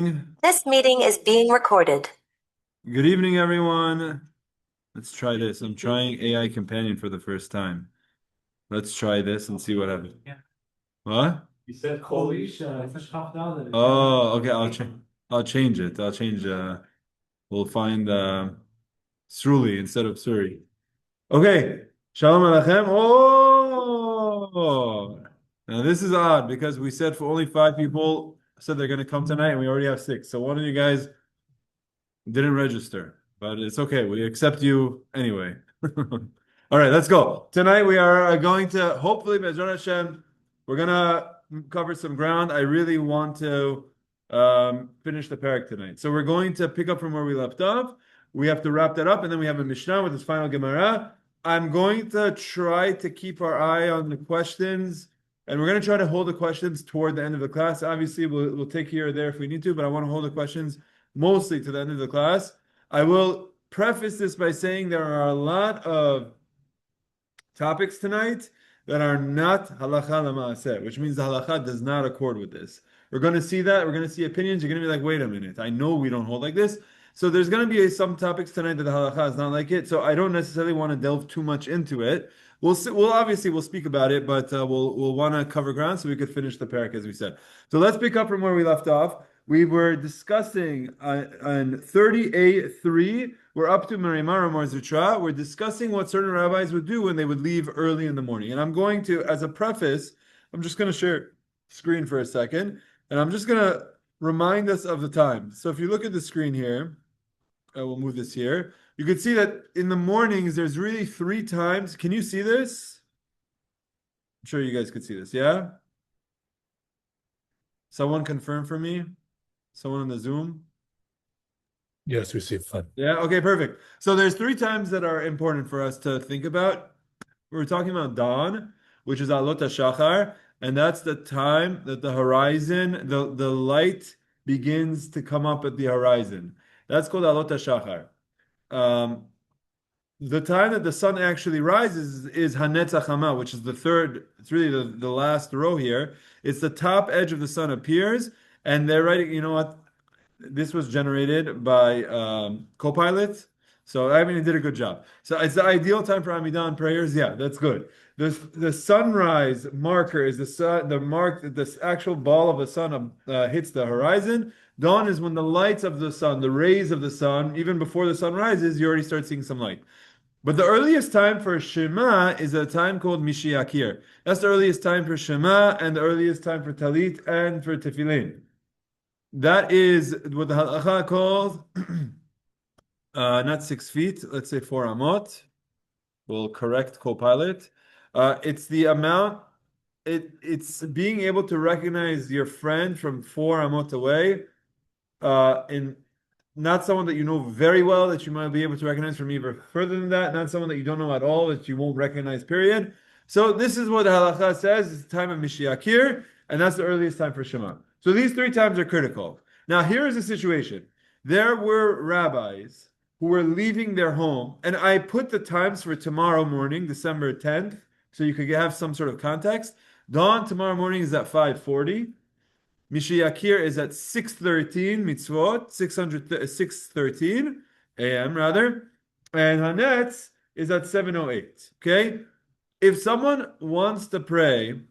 This meeting is being recorded. Good evening, everyone. Let's try this. I'm trying AI Companion for the first time. Let's try this and see what happens. What? You said Polish, verstanden. Oh, okay. I'll change it. I'll change. We'll find Sruli instead of Suri. Okay. Shalom Aleichem. Oh, now this is odd because we said for only 5 people said they're going to come tonight, and we already have 6. So one of you guys didn't register, but it's okay. We accept you anyway. All right, let's go. Tonight we are going to, hopefully, Be'ezrat Hashem, we're going to cover some ground. I really want to finish the Perek tonight. So we're going to pick up from where we left off. We have to wrap that up, and then we have a Mishnah with this final Gemara. I'm going to try to keep our eye on the questions, and we're going to try to hold the questions toward the end of the class. Obviously, we'll take here or there if we need to, but I want to hold the questions mostly to the end of the class. I will preface this by saying there are a lot of topics tonight that are not halacha l'maaseh, which means the halacha does not accord with this. We're going to see that. We're going to see opinions. You're going to be like, wait a minute. I know we don't hold like this. So there's going to be some topics tonight that the halacha is not like it. So I don't necessarily want to delve too much into it. We'll speak about it, but we'll want to cover ground so we could finish the parak as we said. So let's pick up from where we left off. We were discussing on 30A-3. We're up to Marimar Amar Zutra. We're discussing what certain rabbis would do when they would leave early in the morning. And I'm going to, as a preface, I'm just going to share screen for a second, and I'm just going to remind us of the time. So if you look at the screen here, I will move this here. You can see that in the mornings, there's really 3 times. Can you see this? I'm sure you guys could see this, yeah? Someone confirm for me? Someone on the Zoom? Yes, we see fun. Yeah, okay, perfect. So there's 3 times that are important for us to think about. We're talking about dawn, which is Alot HaShachar, and that's the time that the horizon, the light begins to come up at the horizon. That's called Alot HaShachar. The time that the sun actually rises is Hanetz Hachama, which is the third, it's really the last row here. It's the top edge of the sun appears, and they're writing, you know what? This was generated by Copilot. So I mean, it did a good job. So it's the ideal time for Amidah and prayers. Yeah, that's good. The sunrise marker is the actual ball of the sun hits the horizon. Dawn is when the lights of the sun, the rays of the sun, even before the sun rises, you already start seeing some light. But the earliest time for Shema is a time called Misheyakir. That's the earliest time for Shema and the earliest time for tallit and for tefillin. That is what the halacha calls not 6 feet, let's say 4 amot. We'll correct Copilot. It's the amount. It's being able to recognize your friend from 4 amot away, in not someone that you know very well that you might be able to recognize from even further than that, not someone that you don't know at all that you won't recognize, period. So this is what the halacha says, it's the time of Misheyakir, and that's the earliest time for Shema. So these 3 times are critical. Now here is the situation. There were rabbis who were leaving their home, and I put the times for tomorrow morning, December 10th, so you could have some sort of context. Dawn tomorrow morning is at 5:40. Misheyakir is at 6:13 mitzvot, 6:13 a.m. rather, and Hanetz is at 7:08. Okay, if someone wants to pray,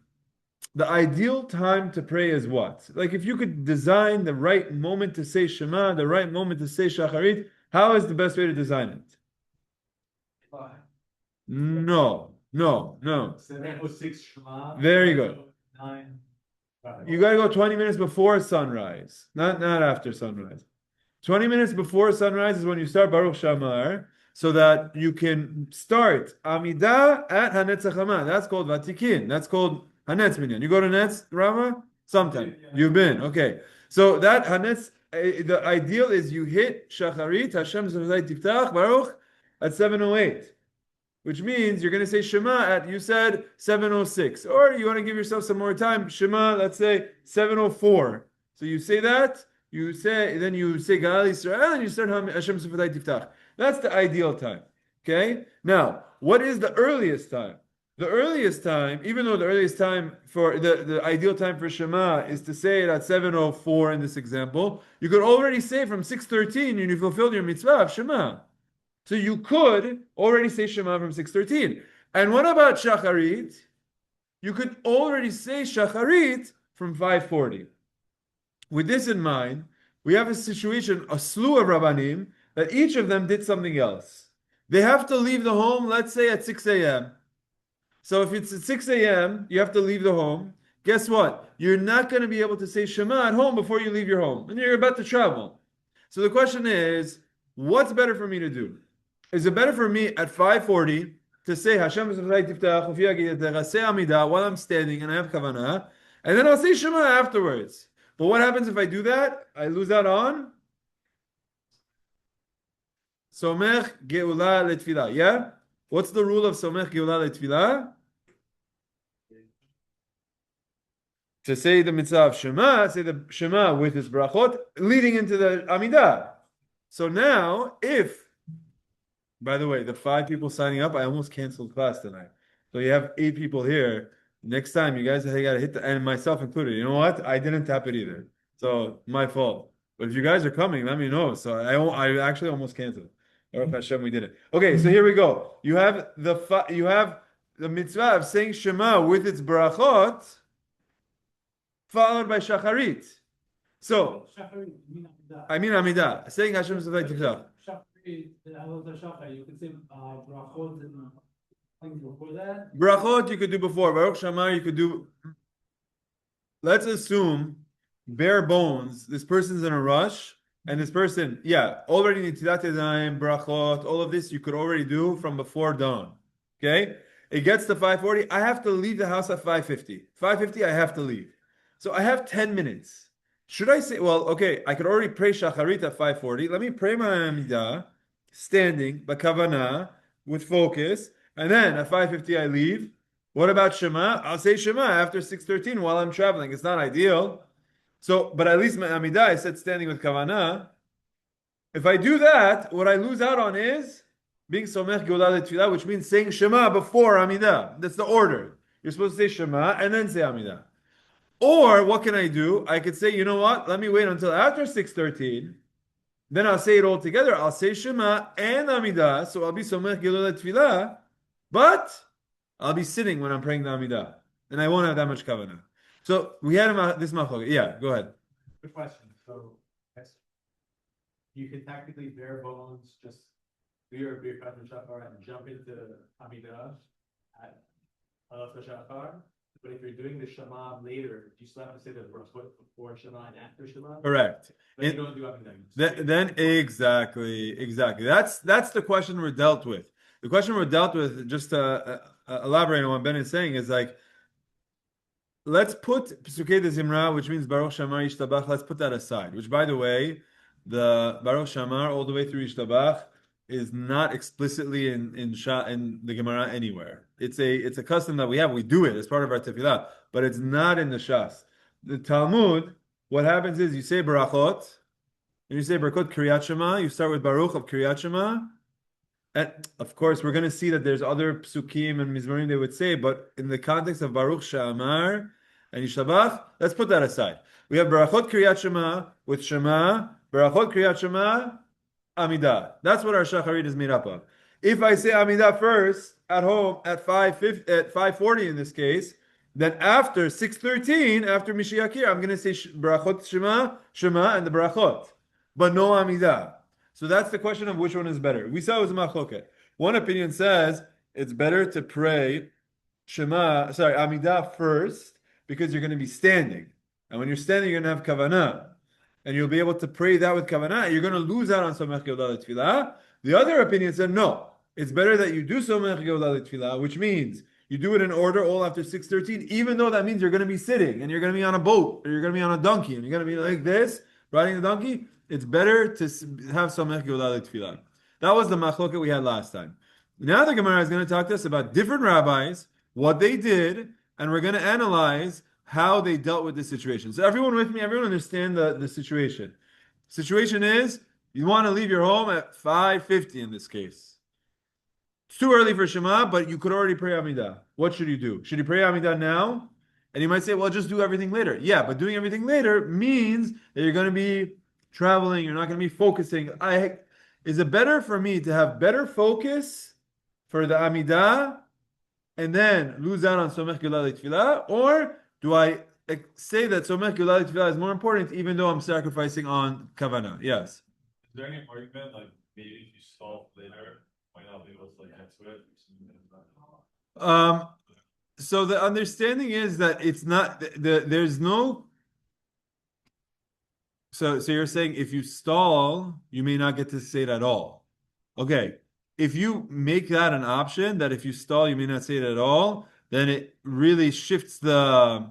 the ideal time to pray is what? Like if you could design the right moment to say Shema, the right moment to say Shacharit, how is the best way to design it? No. Very good. You got to go 20 minutes before sunrise, not after sunrise. 20 minutes before sunrise is when you start Baruch Shamar, so that you can start Amidah at Hanetz Hachama. That's called Vatikin. That's called Hanetz Minyan. You go to Netz, Rama? Sometime. You've been. Okay. So that Hanetz, the ideal is you hit Shacharit, Hashem Zevzai Tiftach, Baruch, at 7:08. Which means you're going to say Shema at, you said 7:06. Or you want to give yourself some more time, Shema, let's say 7:04. So you say that, then you say Galal Yisrael, and you start Hashem Sefadai Tiftach. That's the ideal time. Okay? Now, what is the earliest time? The earliest time, even though the earliest time for the ideal time for Shema is to say it at 7:04 in this example, you could already say from 6:13 and you fulfilled your mitzvah of Shema. So you could already say Shema from 6:13. And what about Shacharit? You could already say Shacharit from 5:40. With this in mind, we have a situation, a slew of Rabbanim, that each of them did something else. They have to leave the home, let's say at 6 a.m. So if it's at 6 a.m., you have to leave the home. Guess what? You're not going to be able to say Shema at home before you leave your home. And you're about to travel. So the question is, what's better for me to do? Is it better for me at 5:40 to say Hashem say Amidah while I'm standing and I have kavanah, and then I'll say Shema afterwards? But what happens if I do that? I lose out on Somech Geula Letfilah. Yeah? What's the rule of Somech Geula Letfilah? To say the mitzvah of Shema, say the Shema with his brachot, leading into the Amidah. So now, by the way, the 5 people signing up, I almost canceled class tonight. So you have 8 people here. Next time, you guys got to hit and myself included. You know what? I didn't tap it either. So, my fault. But if you guys are coming, let me know. So I actually almost canceled. Baruch Hashem, we did it. Okay, so here we go. You have the mitzvah of saying Shema with its brachot, followed by Shacharit. So, I mean Amidah. Saying Hashem Shavai Tifsach. The Alot HaShachar, you could say Berachot and things before that. Berachot you could do before. Baruch Shamar you could do. Let's assume bare bones. This person's in a rush, and this person, already Netilat Yadayim, Berachot, all of this you could already do from before dawn. Okay, it gets to 5:40. I have to leave the house at 5:50. 5:50 I have to leave. So I have 10 minutes. Should I say, well, okay, I could already pray Shacharit at 5:40. Let me pray my Amidah, standing, bakavana, with focus, and then at 5:50 I leave. What about Shema? I'll say Shema after 6:13 while I'm traveling. It's not ideal. So, but at least my Amidah, I said standing with kavana. If I do that, what I lose out on is being Somech Geula Letfilah, which means saying Shema before Amidah. That's the order. You're supposed to say Shema and then say Amidah. Or what can I do? I could say, you know what? Let me wait until after 6:13. Then I'll say it all together. I'll say Shema and Amidah. So I'll be Somech Geula Letfilah, but I'll be sitting when I'm praying the Amidah. And I won't have that much kavanah. So we had this machlokes. Yeah, go ahead. Good question. So you can technically bare bones just do your Berachot 30A and jump into Amidah at Alot HaShachar. But if you're doing the Shema later, you still have to say the Berachot before Shema and after Shema. Correct. Then you don't do Amidah. Then exactly. That's the question we're dealt with. The question we're dealt with, just to elaborate on what Ben is saying, is like, let's put Pesukei de Zimra, which means Baruch Shamar Yishtabach, let's put that aside. Which, by the way, the Baruch Shamar all the way through Yishtabach is not explicitly in the Gemara anywhere. It's a custom that we have. We do it as part of our tefillah, but it's not in the Shas. The Talmud, what happens is you say Berachot, and you say Berachot Kriyat Shema. You start with Baruch of Kriyat Shema, and of course we're going to see that there's other psukim and mizmorim they would say, but in the context of Baruch She'amar and Yishtabach, let's put that aside. We have Berachot Kriyat Shema with Shema, Berachot Kriyat Shema, Amidah. That's what our Shacharit is made up of. If I say Amidah first at home at 5:40 in this case, then after 6:13, after Misheyakir, I'm going to say Berachot Shema, and the Berachot, but no Amidah. So that's the question of which one is better. We saw it was a machloket. One opinion says it's better to pray Amidah first because you're going to be standing, and when you're standing, you're going to have kavanah. And you'll be able to pray that with kavanah. You're going to lose out on Somech Geula Letfilah. The other opinion said, no, it's better that you do Somech Geula Letfilah, which means you do it in order all after 6:13, even though that means you're going to be sitting, and you're going to be on a boat, or you're going to be on a donkey, and you're going to be like this, riding the donkey. It's better to have Somech Geula Letfilah. That was the machloket we had last time. Now the Gemara is going to talk to us about different rabbis, what they did, and we're going to analyze how they dealt with this situation. So everyone with me, everyone understand the situation. Situation is, you want to leave your home at 5:50 in this case. It's too early for Shema, but you could already pray Amidah. What should you do? Should you pray Amidah now? And you might say, well, just do everything later. Yeah, but doing everything later means that you're going to be traveling. You're not going to be focusing. Is it better for me to have better focus for the Amidah and then lose out on Somech Gilal Tefillah? Or do I say that Somech Gilal Tefillah is more important even though I'm sacrificing on Kavanah? Yes. Is there any argument like maybe if you stall later, might not be able to like get to it? So the understanding is that it's not there's no. So you're saying if you stall, you may not get to say it at all. Okay, if you make that an option, that if you stall, you may not say it at all, then it really shifts the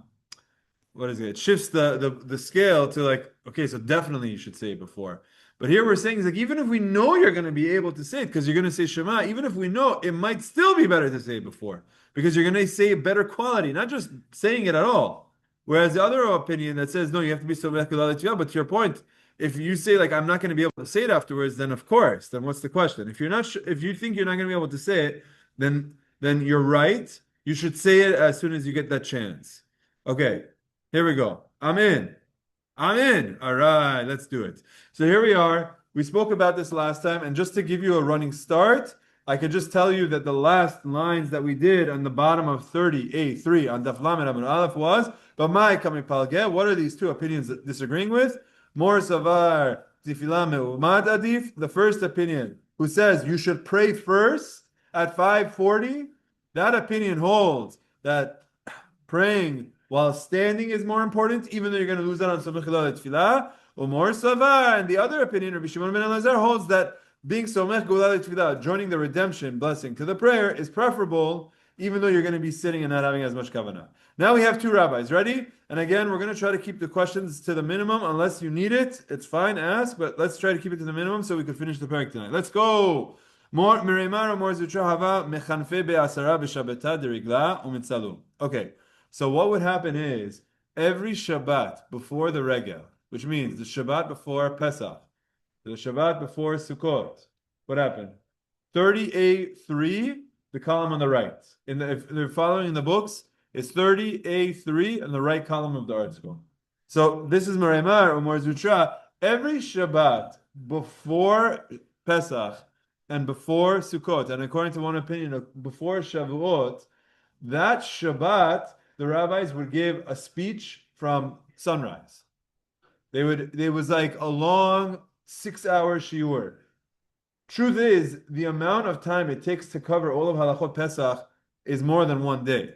what is it? It shifts the scale to like, okay, so definitely you should say it before. But here we're saying is like even if we know you're going to be able to say it because you're going to say Shema, even if we know it might still be better to say it before because you're going to say better quality, not just saying it at all. Whereas the other opinion that says no, you have to be so but to your point, if you say like I'm not going to be able to say it afterwards, then of course, then what's the question? If you're not, if you think you're not going to be able to say it, then you're right. You should say it as soon as you get that chance. Okay, here we go. I'm in. All right, let's do it. So here we are. We spoke about this last time, and just to give you a running start, I could just tell you that the last lines that we did on the bottom of 30A-3 on Daf Lamed Amud Aleph was, B'mai kami palgeh. What are these two opinions disagreeing with? Mor savar tefillah me'umad adif. The first opinion, who says you should pray first at 5:40. That opinion holds that praying while standing is more important, even though you're going to lose out on Somech Gilal Tefillah. Umor Savar, and the other opinion, Rabbi Shimon ben Elazar, holds that being Somech Gilal Tefillah, joining the redemption blessing to the prayer, is preferable, even though you're going to be sitting and not having as much kavanah. Now we have two rabbis. Ready? And again, we're going to try to keep the questions to the minimum, unless you need it. It's fine, ask, but let's try to keep it to the minimum so we can finish the Perek tonight. Let's go! Okay. So what would happen is every Shabbat before the Regel, which means the Shabbat before Pesach, the Shabbat before Sukkot, what happened? 30A-3, the column on the right. If they're following the books, it's 30A-3 on the right column of the article. So this is Maremar or Zutra. Every Shabbat before Pesach and before Sukkot, and according to one opinion, before Shavuot, that Shabbat, the rabbis would give a speech from sunrise. It was like a long 6-hour shiur. Truth is, the amount of time it takes to cover all of halachot Pesach is more than one day.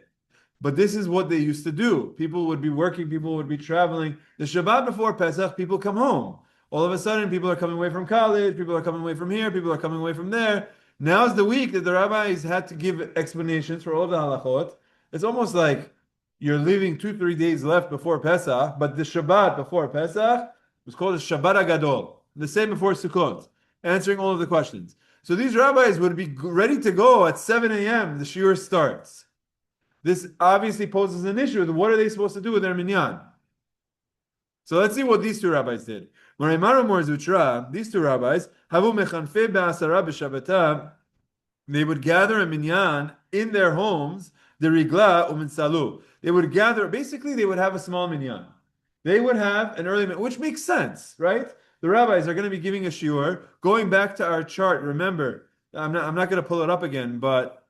But this is what they used to do. People would be working, people would be traveling. The Shabbat before Pesach, people come home. All of a sudden, people are coming away from college, people are coming away from here, people are coming away from there. Now's the week that the rabbis had to give explanations for all of the halachot. It's almost like you're leaving 2-3 days left before Pesach, but the Shabbat before Pesach was called a Shabbat Agadol, the same before Sukkot, answering all of the questions. So these rabbis would be ready to go at 7 a.m. The shiur starts. This obviously poses an issue. What are they supposed to do with their minyan? So let's see what these two rabbis did. These two rabbis, they would gather a minyan in their homes, the rigla uminsalu. They would gather, basically they would have a small minyan. They would have an early minyan, which makes sense, right? The rabbis are going to be giving a shiur. Going back to our chart, remember, I'm not going to pull it up again, but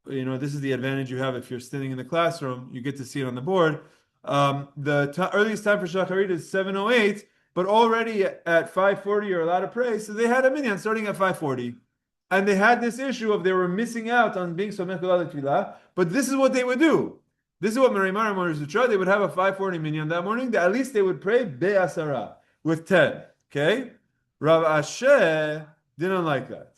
this is the advantage you have if you're sitting in the classroom. You get to see it on the board. The earliest time for shacharit is 7:08, but already at 5:40 you're allowed to pray. So they had a minyan starting at 5:40. And they had this issue of they were missing out on being Somech Gilal Tefillah, but this is what they would do. This is what Merimar and Morzutra, they would have a 5:40 minyan that morning. At least they would pray Be'asara, with 10. Okay? Rav Ashi didn't like that.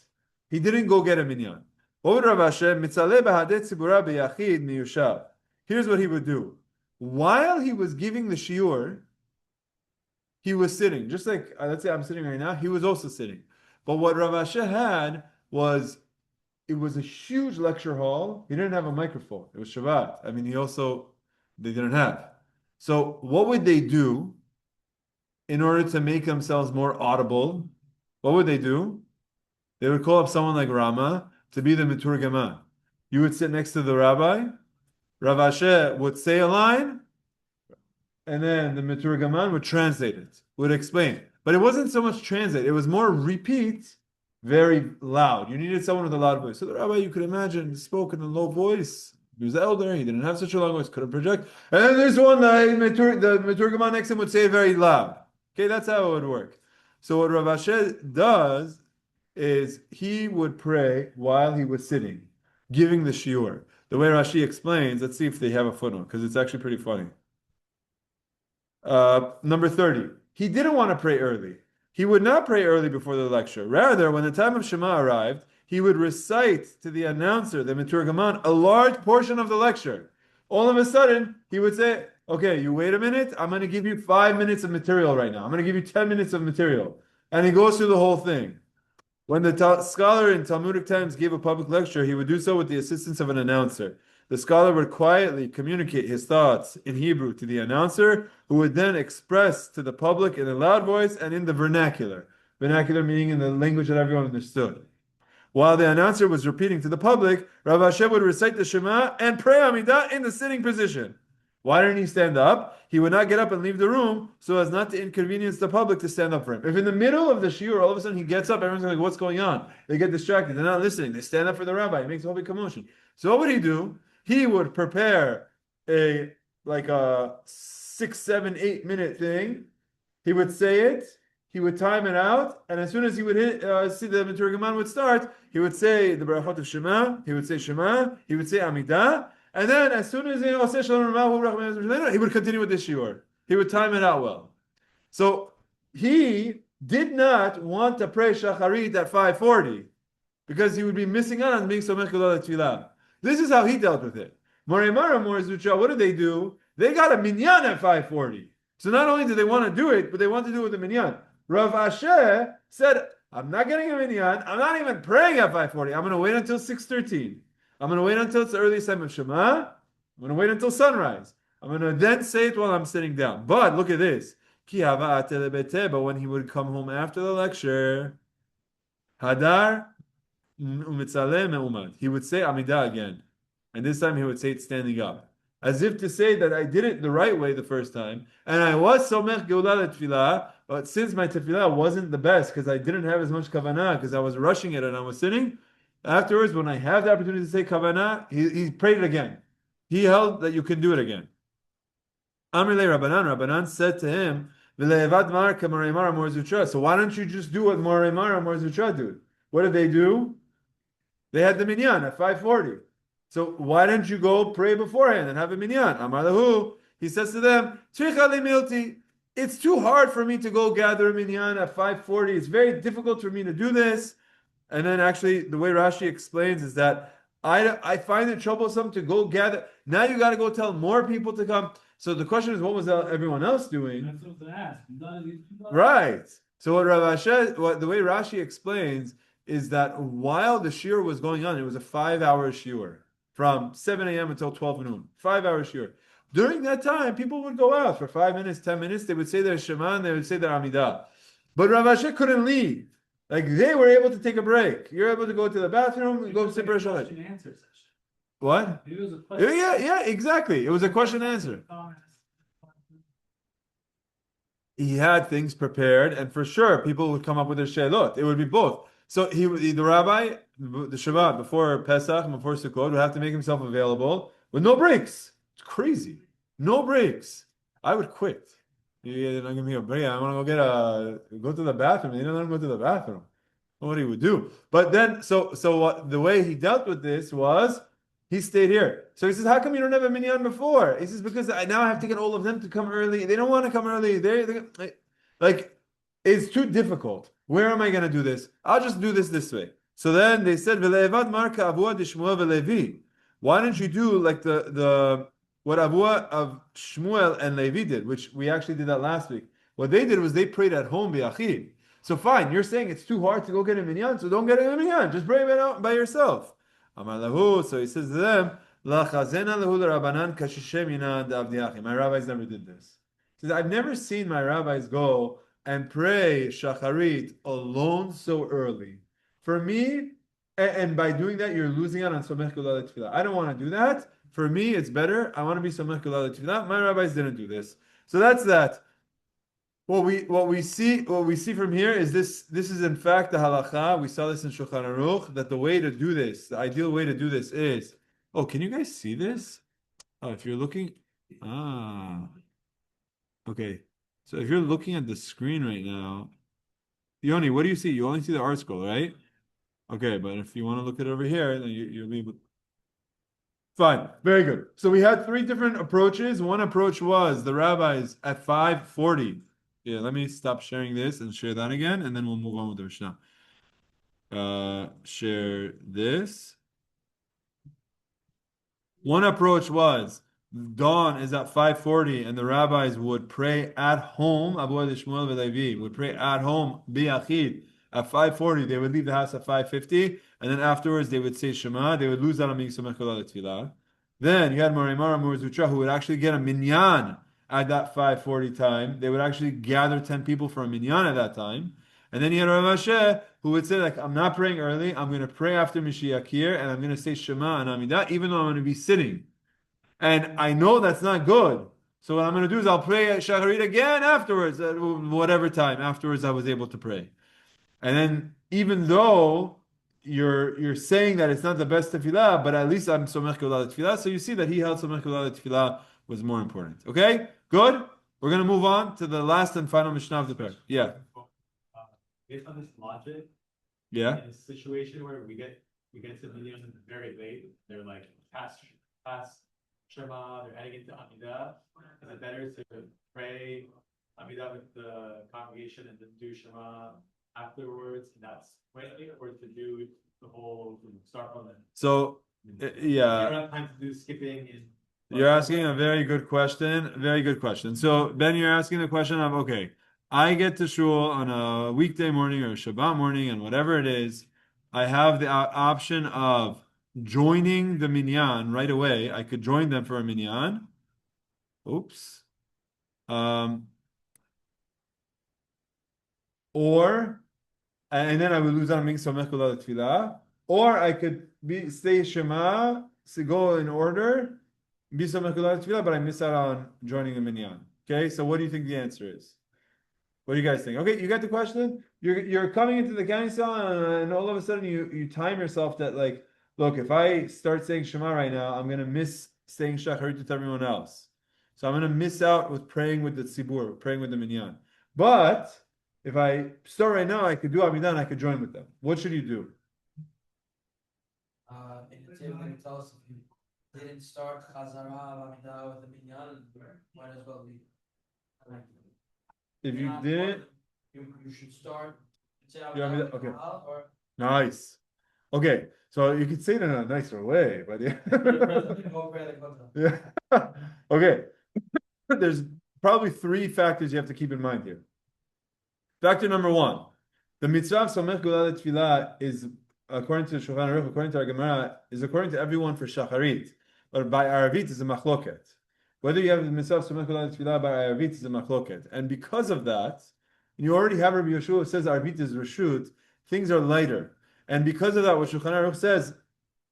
He didn't go get a minyan. What would Rav Ashi? Mitzaleh b'hadet tzibura b'yachid miyushav. Here's what he would do. While he was giving the shiur, he was sitting. Just like, let's say I'm sitting right now, he was also sitting. But what Rav Ashi had was, it was a huge lecture hall. He didn't have a microphone. It was Shabbat. I mean, they didn't have. So what would they do in order to make themselves more audible? What would they do? They would call up someone like Rama to be the Meturgaman. You would sit next to the rabbi. Rav Ashi would say a line, and then the Meturgaman would translate it, would explain. But it wasn't so much translate, it was more repeat, very loud. You needed someone with a loud voice. So the rabbi, you could imagine, spoke in a low voice. He was the elder, he didn't have such a long voice, couldn't project. And then there's one, the Meturgaman next to him would say it very loud. Okay, that's how it would work. So what Rav Ashi does is he would pray while he was sitting, giving the shiur. The way Rashi explains, let's see if they have a footnote, because it's actually pretty funny. Number 30. He didn't want to pray early. He would not pray early before the lecture. Rather, when the time of Shema arrived, he would recite to the announcer, the Meturgaman, a large portion of the lecture. All of a sudden, he would say, okay, you wait a minute, I'm going to give you 5 minutes of material right now. I'm going to give you 10 minutes of material. And he goes through the whole thing. When the scholar in Talmudic times gave a public lecture, he would do so with the assistance of an announcer. The scholar would quietly communicate his thoughts in Hebrew to the announcer, who would then express to the public in a loud voice and in the vernacular. Vernacular meaning in the language that everyone understood. While the announcer was repeating to the public, Rav Ashi would recite the Shema and pray Amidah in the sitting position. Why didn't he stand up? He would not get up and leave the room so as not to inconvenience the public to stand up for him. If in the middle of the shiur, all of a sudden he gets up, everyone's like, what's going on? They get distracted. They're not listening. They stand up for the rabbi. He makes a whole big commotion. So what would he do? He would prepare a 6, 7, 8 minute thing. He would say it. He would time it out. And as soon as he would see the Meturgaman would start, he would say the Berachot of Shema. He would say Shema. He would say Amidah. And then, as soon as he would continue with the shiur. He would time it out well. So he did not want to pray shacharit at 5:40 because he would be missing out on being somech gadol tefillah. This is how he dealt with it. Morei Mara, Morei Zutra, what did they do? They got a minyan at 5:40. So not only did they want to do it, but they want to do it with the minyan. Rav Ashi said, I'm not getting a minyan. I'm not even praying at 5:40. I'm going to wait until 6:13. I'm going to wait until it's the early time of Shema. I'm going to wait until sunrise. I'm going to then say it while I'm sitting down. But look at this. But when he would come home after the lecture, Hadar he would say Amidah again. And this time he would say it standing up. As if to say that I did it the right way the first time. And I was somech geulah tefillah. But since my tefillah wasn't the best because I didn't have as much kavanah because I was rushing it and I was sitting, afterwards, when I have the opportunity to say kavanah, he prayed it again. He held that you can do it again. Amrle Rabbanan said to him, so why don't you just do what Morei Mara Morei Zutra do? What did they do? They had the minyan at 5:40. So why don't you go pray beforehand and have a minyan? Amar lahu, he says to them, it's too hard for me to go gather a minyan at 5:40. It's very difficult for me to do this. And then actually, the way Rashi explains is that I find it troublesome to go gather. Now you got to go tell more people to come. So the question is, what was everyone else doing? That's what I asked. Right. So what Rav Ashi, the way Rashi explains is that while the shiur was going on, it was a 5-hour shiur from 7 a.m. until 12 noon. 5-hour shiur. During that time, people would go out for 5 minutes, 10 minutes. They would say their Shema and they would say their Amidah. But Rav Ashi couldn't leave. Like they were able to take a break. You're able to go to the bathroom and go sit for a Shabbat. What? It was a question. Yeah, exactly. It was a question and answer. He had things prepared, and for sure, people would come up with their she'elot. It would be both. So the rabbi, the Shabbat before Pesach, before Sukkot, would have to make himself available with no breaks. It's crazy. No breaks. I would quit. You're not giving me a break. I want to go to the bathroom. They don't let him go to the bathroom. What he would do. But then, so what, the way he dealt with this was he stayed here. So he says, how come you don't have a minyan before? He says, because I now have to get all of them to come early. They don't want to come early. Like, it's too difficult. Where am I going to do this? I'll just do this way. So then they said, why don't you do like the what Avua of Shmuel and Levi did, which we actually did that last week. What they did was they prayed at home bi'achid. So fine, you're saying it's too hard to go get a minyan, so don't get a minyan. Just pray by yourself. Amar lahu, so he says to them, La chazena lahu l'rabanan kashishem yinad avdiachim. My rabbis never did this. He says, I've never seen my rabbis go and pray shacharit alone so early. For me, and by doing that, you're losing out on somech gula tefillah. I don't want to do that. For me, it's better. I want to be somech gula tefillah. My rabbis didn't do this, so that's that. What we see from here is this is in fact the halacha. We saw this in Shulchan Aruch, that the way to do this, the ideal way to do this is. Oh, can you guys see this? Oh, if you're looking, okay. So if you're looking at the screen right now, Yoni, what do you see? You only see the art scroll, right? Okay, but if you want to look at it over here, then you'll be able. Fine, very good. So we had three different approaches. One approach was the rabbis at 5:40. Yeah, let me stop sharing this and share that again, and then we'll move on with the Mishnah. Share this. One approach was dawn is at 5:40, and the rabbis would pray at home. Abu Shmuel v'Levi would pray at home biachid at 5:40. They would leave the house at 5:50, and then afterwards they would say Shema. They would lose out on being somech kol tefillah. Then you had Morimara Murzutra who would actually get a minyan at that 5:40 time. They would actually gather 10 people for a minyan at that time. And then you had Rav Ashi who would say, like, I'm not praying early, I'm going to pray after Misheyakir, and I'm going to say Shema and Amidah, even though I'm going to be sitting. And I know that's not good. So what I'm going to do is I'll pray Shacharit again afterwards, at whatever time afterwards I was able to pray. And then even though you're saying that it's not the best tefillah, but at least I'm somech kula tefillah, so you see that he held somech kula tefillah was more important. Okay? Good? We're going to move on to the last and final Mishnah of the Perek. Yeah. Based on this logic, Yeah. in a situation where we get to Minyan very late, they're like past Shema, they're heading into Amidah. Is it better to pray Amidah with the congregation and then do Shema afterwards, and that's way, or to do the whole start from it? So, You don't have time to do skipping and. You're asking a very good question. Very good question. So, Ben, you're asking the question of, okay, I get to shul on a weekday morning or a Shabbat morning, and whatever it is, I have the option of joining the minyan right away. I could join them for a minyan. Oops. Or, and then I would lose out on being somech kula tefillah. Or I could stay Shema, so go in order, be somech kula tefillah, but I miss out on joining the minyan. Okay, so what do you think the answer is? What do you guys think? Okay, you got the question? You're coming into the county cell, and all of a sudden you time yourself that, like, look, if I start saying Shema right now, I'm gonna miss saying Shacharit with everyone else. So I'm gonna miss out with praying with the tzibur, praying with the minyan. But if I start right now, I could do Amidah and I could join with them. What should you do? In the table, can you tell us if you didn't start Chazara Amidah with the Minyan, might as well leave. If you didn't, you should start. Okay. Nice. Okay, so you could say it in a nicer way, but yeah. Yeah. Okay. There's probably three factors you have to keep in mind here. Factor number one, the mitzvah of somech kula tefillah is, according to Shulchan Aruch, according to our Gemara, is according to everyone for Shacharit, but by Arvit is a machloket. Whether you have the mitzvah of somech kula tefillah by Arvit is a machloket, and because of that, you already have Rabbi Yeshua who says Arvit is reshut. Things are lighter, and because of that, what Shulchan Aruch says,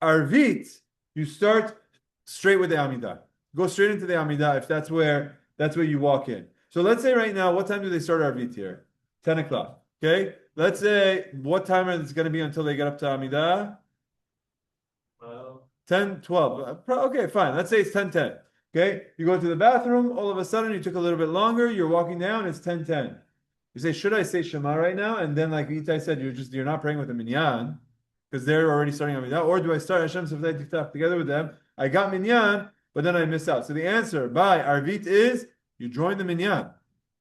Arvit, you start straight with the Amidah. Go straight into the Amidah if that's where you walk in. So let's say right now, what time do they start Arvit here? 10 o'clock. Okay? Let's say what time is it going to be until they get up to Amidah? 10, 12. Okay, fine. Let's say it's 10:10. Okay? You go to the bathroom, all of a sudden you took a little bit longer, you're walking down, it's 10:10. You say, should I say Shema right now? And then, like Itai said, you're not praying with the Minyan because they're already starting Amidah. Or do I start Hashem Sefdei Tiftach together with them? I got Minyan, but then I miss out. So the answer by Arvit is you join the Minyan.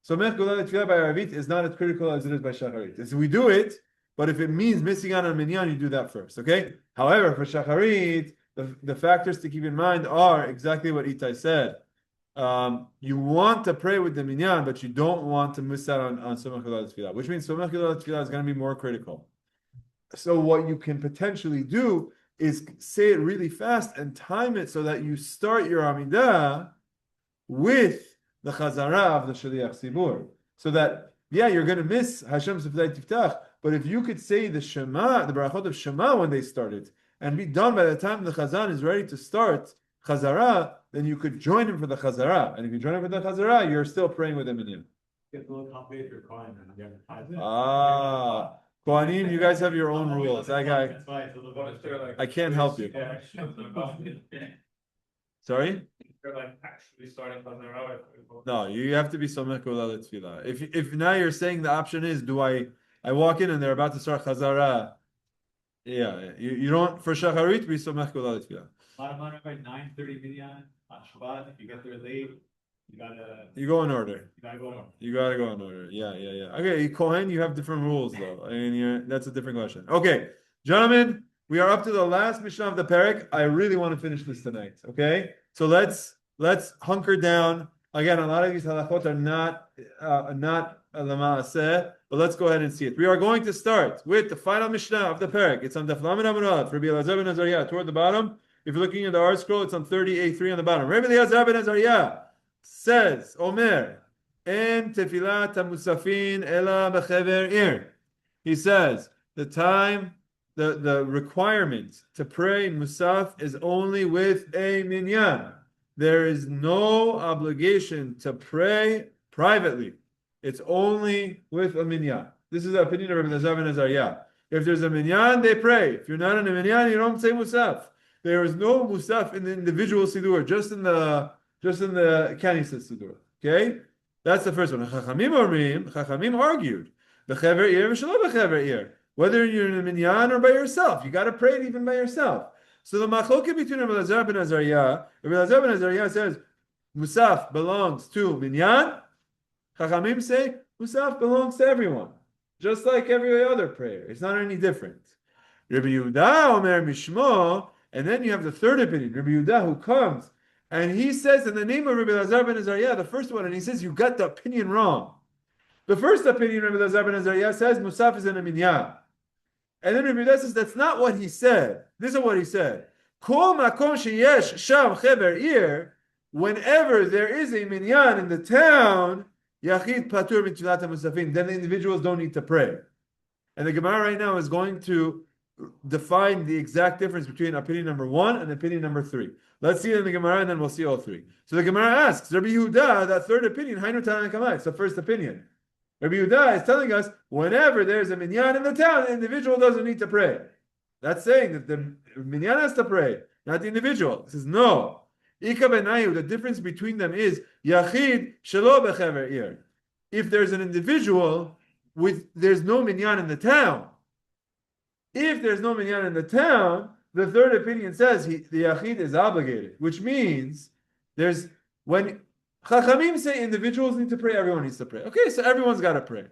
So Somech kula tefillah by Arvit is not as critical as it is by Shacharit. So we do it, but if it means missing out on Minyan, you do that first. Okay? However, for Shacharit, the factors to keep in mind are exactly what Itai said. You want to pray with the Minyan, but you don't want to miss out on Somech kula tefillah, which means Somech kula tefillah is going to be more critical. So what you can potentially do is say it really fast and time it so that you start your Amidah with the Chazara of the Shaliach Tzibur. So that yeah, you're going to miss Hashem Sifdei Tiftach. But if you could say the Shema, the Berachot of Shema when they started, and be done by the time the Chazan is ready to start Chazara, then you could join him for the Chazara. And if you join him for the Chazara, you're still praying with him in him. It's a little complicated for Kohen. Ah, Kohanim, you guys have your own rules. I can't help you. Sorry? They're like actually starting Chazara. No, you have to be somech kol tefillah. If now you're saying the option is, do I walk in and they're about to start Chazara? Yeah, you don't for shacharit be somech kol tefillah. Bottom line, by 9:30 Minyan on Shabbat. If you get there late, you go in order. You gotta go in order. You gotta go in order. Yeah. Okay, Kohen, you have different rules though. I mean, that's a different question. Okay, gentlemen, we are up to the last Mishnah of the Perek. I really want to finish this tonight. Okay, so let's hunker down. Again, a lot of these halachot are not lamaaseh, but let's go ahead and see it. We are going to start with the final Mishnah of the Perek. It's on Daf Lamed Amud Aleph, Rabbi Elazar ben Azariah, toward the bottom. If you're looking at the art scroll, it's on 30A-30 on the bottom. Rabbi Elazar ben Azariah says, Omer, en tefilat musafin ela bechever ir. He says, the time, the requirement to pray Musaf is only with a Minyan. There is no obligation to pray privately. It's only with a Minyan. This is the opinion of Rabbi Elazar ben Azariah. If there's a Minyan, they pray. If you're not in a Minyan, you don't say Musaf. There is no Musaf in the individual Siddur, just in the Kanisat Siddur. Okay? That's the first one. Chachamim argued. Bechever ir v'shelo bechever ir. Whether you're in a Minyan or by yourself. You got to pray it even by yourself. So the machloket between Rabbi Elazar ben Azariah, says Musaf belongs to Minyan. Chachamim say Musaf belongs to everyone, just like every other prayer. It's not any different. Rabbi Yehuda Omer Mishmo, and then you have the third opinion, Rabbi Yehuda, who comes and he says in the name of Rabbi Elazar ben Azariah, the first one, and he says you got the opinion wrong. The first opinion Rabbi Elazar ben Azariah says Musaf is in a Minyan. And then Rabbi Yehuda says that's not what he said. This is what he said. Kol makom sheyesh sham chever ir. Whenever there is a minyan in the town, yachid patur mitfilat musafin. Then the individuals don't need to pray. And the Gemara right now is going to define the exact difference between opinion number 1 and opinion number 3. Let's see it in the Gemara, and then we'll see all 3. So the Gemara asks, Rabbi Yehuda, that third opinion, Hainu Tanan Kamai, it's the first opinion. Rabbi Yehuda is telling us, whenever there's a minyan in the town, the individual doesn't need to pray. That's saying that the minyan has to pray, not the individual. He says, no. Ika benayu, the difference between them is, Yachid shelo bechever ir. If there's an individual, there's no minyan in the town. If there's no minyan in the town, the third opinion says the Yachid is obligated, which means when Chachamim say individuals need to pray, everyone needs to pray. Okay, so everyone's got to pray.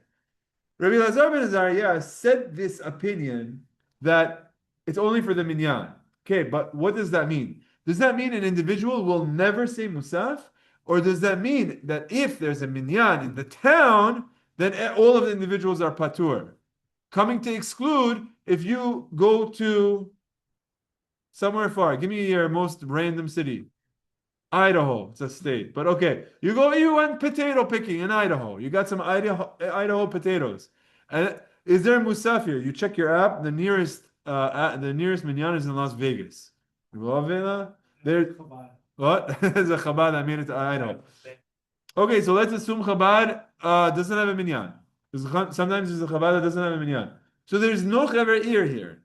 Rabbi Elazar ben Azariah said this opinion that it's only for the minyan. Okay, but what does that mean? Does that mean an individual will never say Musaf? Or does that mean that if there's a minyan in the town, then all of the individuals are patur? Coming to exclude if you go to somewhere far. Give me your most random city. Idaho, it's a state, but okay. You went potato picking in Idaho. You got some Idaho potatoes. And is there a Musaf here? You check your app. The nearest minyan is in Las Vegas. There. What? There's a Chabad that made it to Idaho. Okay, so let's assume Chabad doesn't have a minyan. Sometimes there's a Chabad that doesn't have a minyan. So there's no Chever Ir here.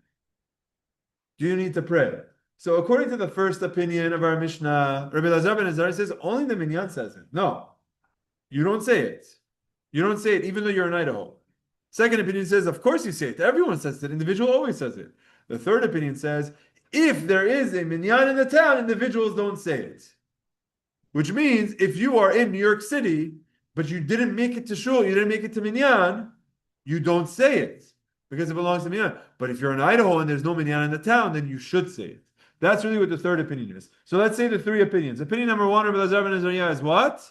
Do you need to pray? So according to the first opinion of our Mishnah, Rabbi Elazar ben Azariah says only the minyan says it. No, you don't say it. You don't say it even though you're in Idaho. Second opinion says, of course you say it. Everyone says it. Individual always says it. The third opinion says, if there is a minyan in the town, individuals don't say it. Which means if you are in New York City, but you didn't make it to shul, you didn't make it to minyan, you don't say it because it belongs to minyan. But if you're in Idaho and there's no minyan in the town, then you should say it. That's really what the third opinion is. So let's say the 3 opinions. Opinion number 1, Rabbi Elazar ben Azariah, is what?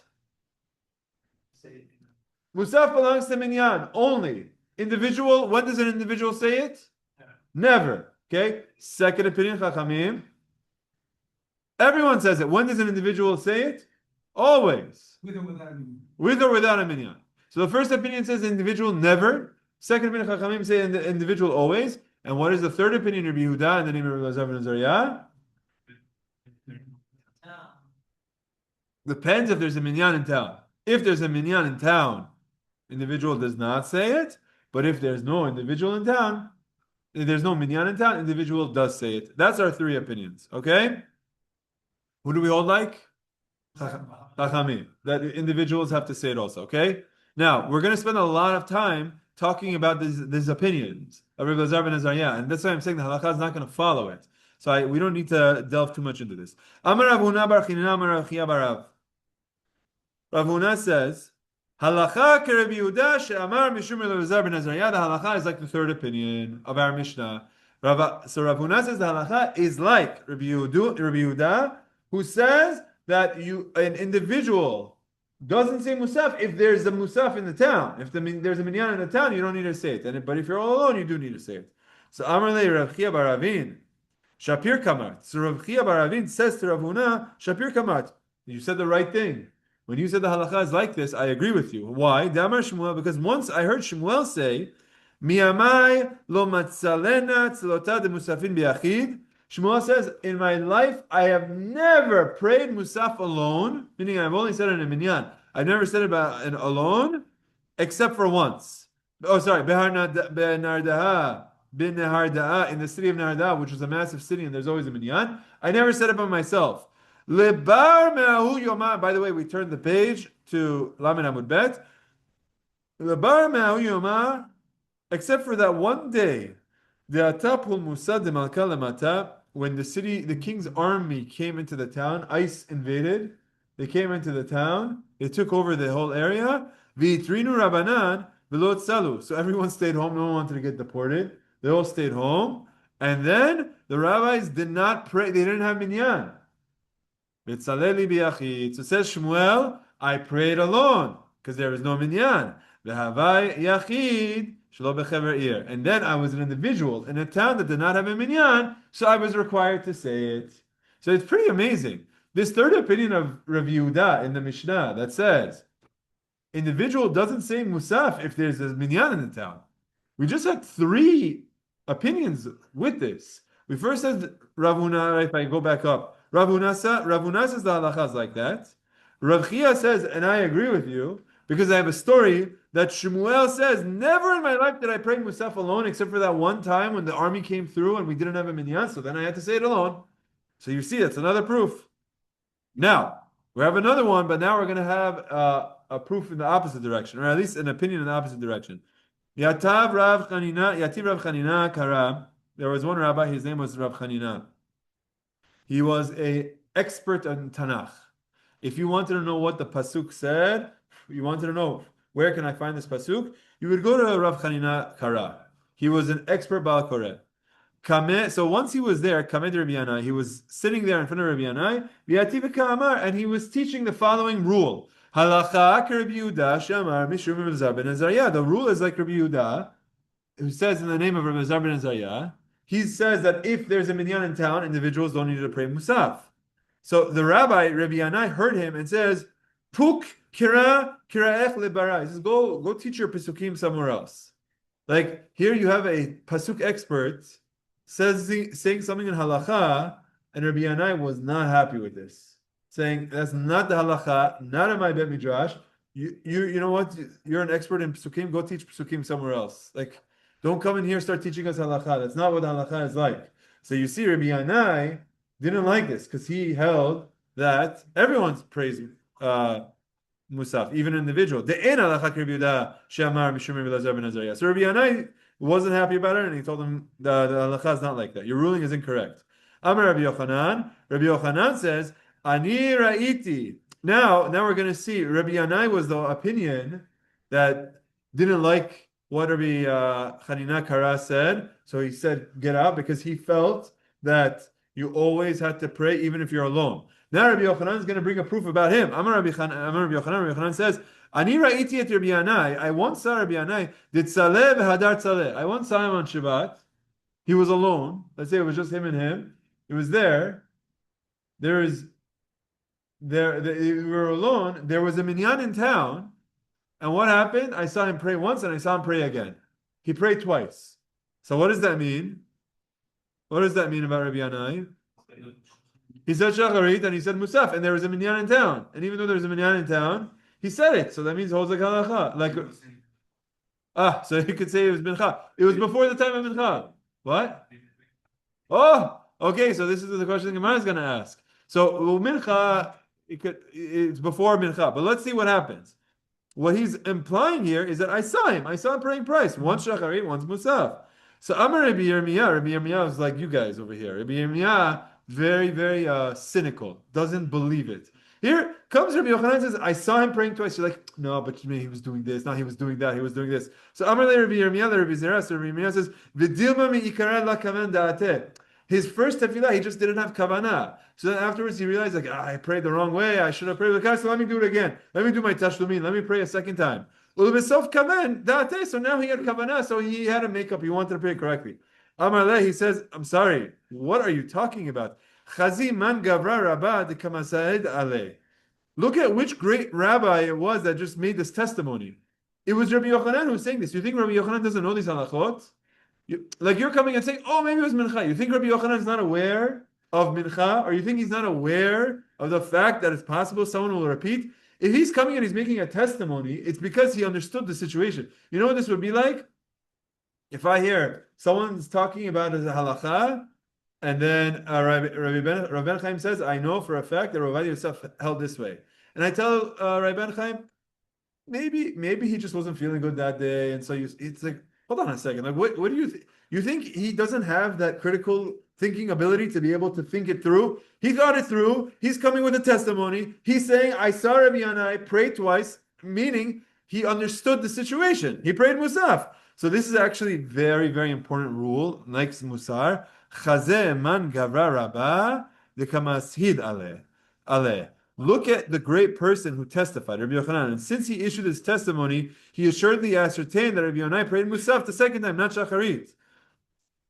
Musaf belongs to minyan only. Individual, when does an individual say it? Never. Okay? Second opinion, Chachamim. Everyone says it. When does an individual say it? Always. With or without a minyan. With or without a minyan. So the first opinion says individual never. Second opinion, Chachamim say individual always. And what is the third opinion of Yehuda in the name of Rabbi Elazar ben Azariah? Depends if there's a minyan in town. If there's a minyan in town, individual does not say it. But if there's no individual in town, if there's no minyan in town, individual does say it. That's our three opinions. Okay? Who do we hold like? Chachamim. That individuals have to say it also. Okay? Now, we're going to spend a lot of time talking about these opinions of Rabbi Elazar ben Azariah, and that's why I'm saying the halacha is not going to follow it. So we don't need to delve too much into this. Amar Rav Huna bar Chinina Amar Rav Chia bar Rav. Rav Huna says, halacha keRabbi Yehuda she'amar mishum Rabbi Elazar ben Azariah. The halacha is like the third opinion of our Mishnah. So Rav Huna says the halacha is like Rabbi Yehuda, who says that an individual doesn't say Musaf if there's a Musaf in the town. If there's a Minyan in the town, you don't need to say it. But if you're all alone, you do need to say it. So Amar le Rav Chia bar Ravin, Shapir Kamart. So Rav Chia bar Ravin says to Rav Huna, Shapir Kamart. You said the right thing. When you said the halacha is like this, I agree with you. Why? Damar Shmuel, because once I heard Shmuel say, Miamai lo matzalena tzlota de musafin biachid. Shmuel says, in my life, I have never prayed Musaf alone, meaning I've only said it in a minyan. I've never said it alone, except for once. Oh, sorry, Benardaha, in the city of Nardaha, which was a massive city, and there's always a minyan. I never said it by myself. Lebar me'ahu yoma. By the way, we turned the page to Lamed Amud Bet. Lebar me'ahu yoma, except for that one day. When the king's army came into the town, ICE invaded. They came into the town. They took over the whole area. So everyone stayed home. No one wanted to get deported. They all stayed home. And then the rabbis did not pray. They didn't have minyan. So says Shmuel, I prayed alone because there was no minyan. And then I was an individual in a town that did not have a minyan, so I was required to say it. So it's pretty amazing. This third opinion of Rav Yehuda in the Mishnah that says individual doesn't say Musaf if there's a minyan in the town. We just had three opinions with this. We first said Rav Huna, if I go back up, Rav Huna says the halacha is like that. Rav Chia says, and I agree with you, because I have a story that Shmuel says, never in my life did I pray Musaf alone, except for that one time when the army came through and we didn't have a minyan, so then I had to say it alone. So you see, that's another proof. Now, we have another one, but now we're going to have a proof in the opposite direction, or at least an opinion in the opposite direction. Yativ Rav Chanina Kara. There was one rabbi, his name was Rav Chanina. He was an expert in Tanakh. If you wanted to know what the pasuk said, you wanted to know where can I find this pasuk, you would go to Rav Chanina Kara. He was an expert Baal Koreh. So once he was there, Kamed Rabbi Yanai, he was sitting there in front of Rabbi Yanai, and he was teaching the following rule. Halacha Rabbi Yehuda Shamar Mishum Rabbi Elazar ben Azariah. The rule is like Rabbi Yehuda, who says in the name of Rabbi Elazar ben Azariah, he says that if there's a minyan in town, individuals don't need to pray Musaf. So the rabbi, Rabbi Yanai, heard him and says, Puk kiraech lebara. He says, go teach your pasukim somewhere else. Like, here you have a pasuk expert saying something in halacha, and Rabbi Yanai was not happy with this. Saying, that's not the halacha, not in my bet midrash. You know what? You're an expert in pasukim, go teach pasukim somewhere else. Like, don't come in here and start teaching us halacha. That's not what halacha is like. So you see, Rabbi Yanai didn't like this because he held that everyone's prays Musaf, even individual. So Rabbi Yanai wasn't happy about it, and he told him the halacha is not like that. Your ruling is incorrect. Amar Rabbi Yochanan. Rabbi Yochanan says, Ani ra'iti. Now we're going to see. Rabbi Yanai was the opinion that didn't like what Rabbi Chanina Kara said, so he said, get out, because he felt that you always had to pray even if you're alone. Now Rabbi Yochanan is going to bring a proof about him. Amar Rabbi Yochanan says, Ani ra'iti et Rabbi Yanai. I once saw Rabbi Yanai, did saleh v'hadar saleh. I once saw him on Shabbat. He was alone. Let's say it was just him and him. It was there. We were alone. There was a minyan in town. And what happened? I saw him pray once and I saw him pray again. He prayed twice. So what does that mean? What does that mean about Rabbi Yanai? He said shacharit and he said musaf, and there was a minyan in town. And even though there was a minyan in town, he said it. So that means it holds like halacha. So you could say it was mincha. It was before the time of mincha. What? Oh, okay. So this is the question the Gemara is going to ask. So mincha, it's before mincha. But let's see what happens. What he's implying here is that I saw him praying price. Once shacharit, once musaf. So Amar Rabbi Yirmiyah was like you guys over here. Rabbi Yirmiyah, very, very cynical, doesn't believe it. Here comes Rabbi Yochanan and says, I saw him praying twice. You're like, no, but he was doing this. No, he was doing that. He was doing this. So Amar Rabbi Yirmiyah, Rabbi Zerah, so Rabbi Yirmiyah says, V'dilma mi'ikaran la kavan da'ateh. His first tefillah, he just didn't have kavanah. So then afterwards he realized, like, I prayed the wrong way. I should have prayed with the so let me do it again. Let me do my tashlumin. Let me pray a second time. So now he had kavanah, so he had a makeup. He wanted to pray correctly. Amar Leh, he says, I'm sorry, what are you talking about? Chazi man gavra rabba de kamasaed ale. Look at which great rabbi it was that just made this testimony. It was Rabbi Yochanan who's saying this. You think Rabbi Yochanan doesn't know these halachot? You're coming and saying, oh, maybe it was mincha. You think Rabbi Yochanan is not aware of mincha? Or you think he's not aware of the fact that it's possible someone will repeat? If he's coming and he's making a testimony, it's because he understood the situation. You know what this would be like? If I hear someone's talking about as a halacha, and then Rabbi Ben Chaim says, I know for a fact that Rav Yosef held this way. And I tell Rabbi Ben Chaim, maybe he just wasn't feeling good that day. And so it's like, hold on a second. Like, what do you think? You think he doesn't have that critical thinking ability to be able to think it through? He thought it through. He's coming with a testimony. He's saying, I saw Rabbi Yanai pray twice, meaning he understood the situation. He prayed Musaf. So this is actually very, very important rule. Like Musar. Chazeh man gavra rabba de kamashid ale. Look at the great person who testified, Rabbi Yochanan. And since he issued his testimony, he assuredly ascertained that Rabbi Yonai prayed Musaf the second time, not Shacharit.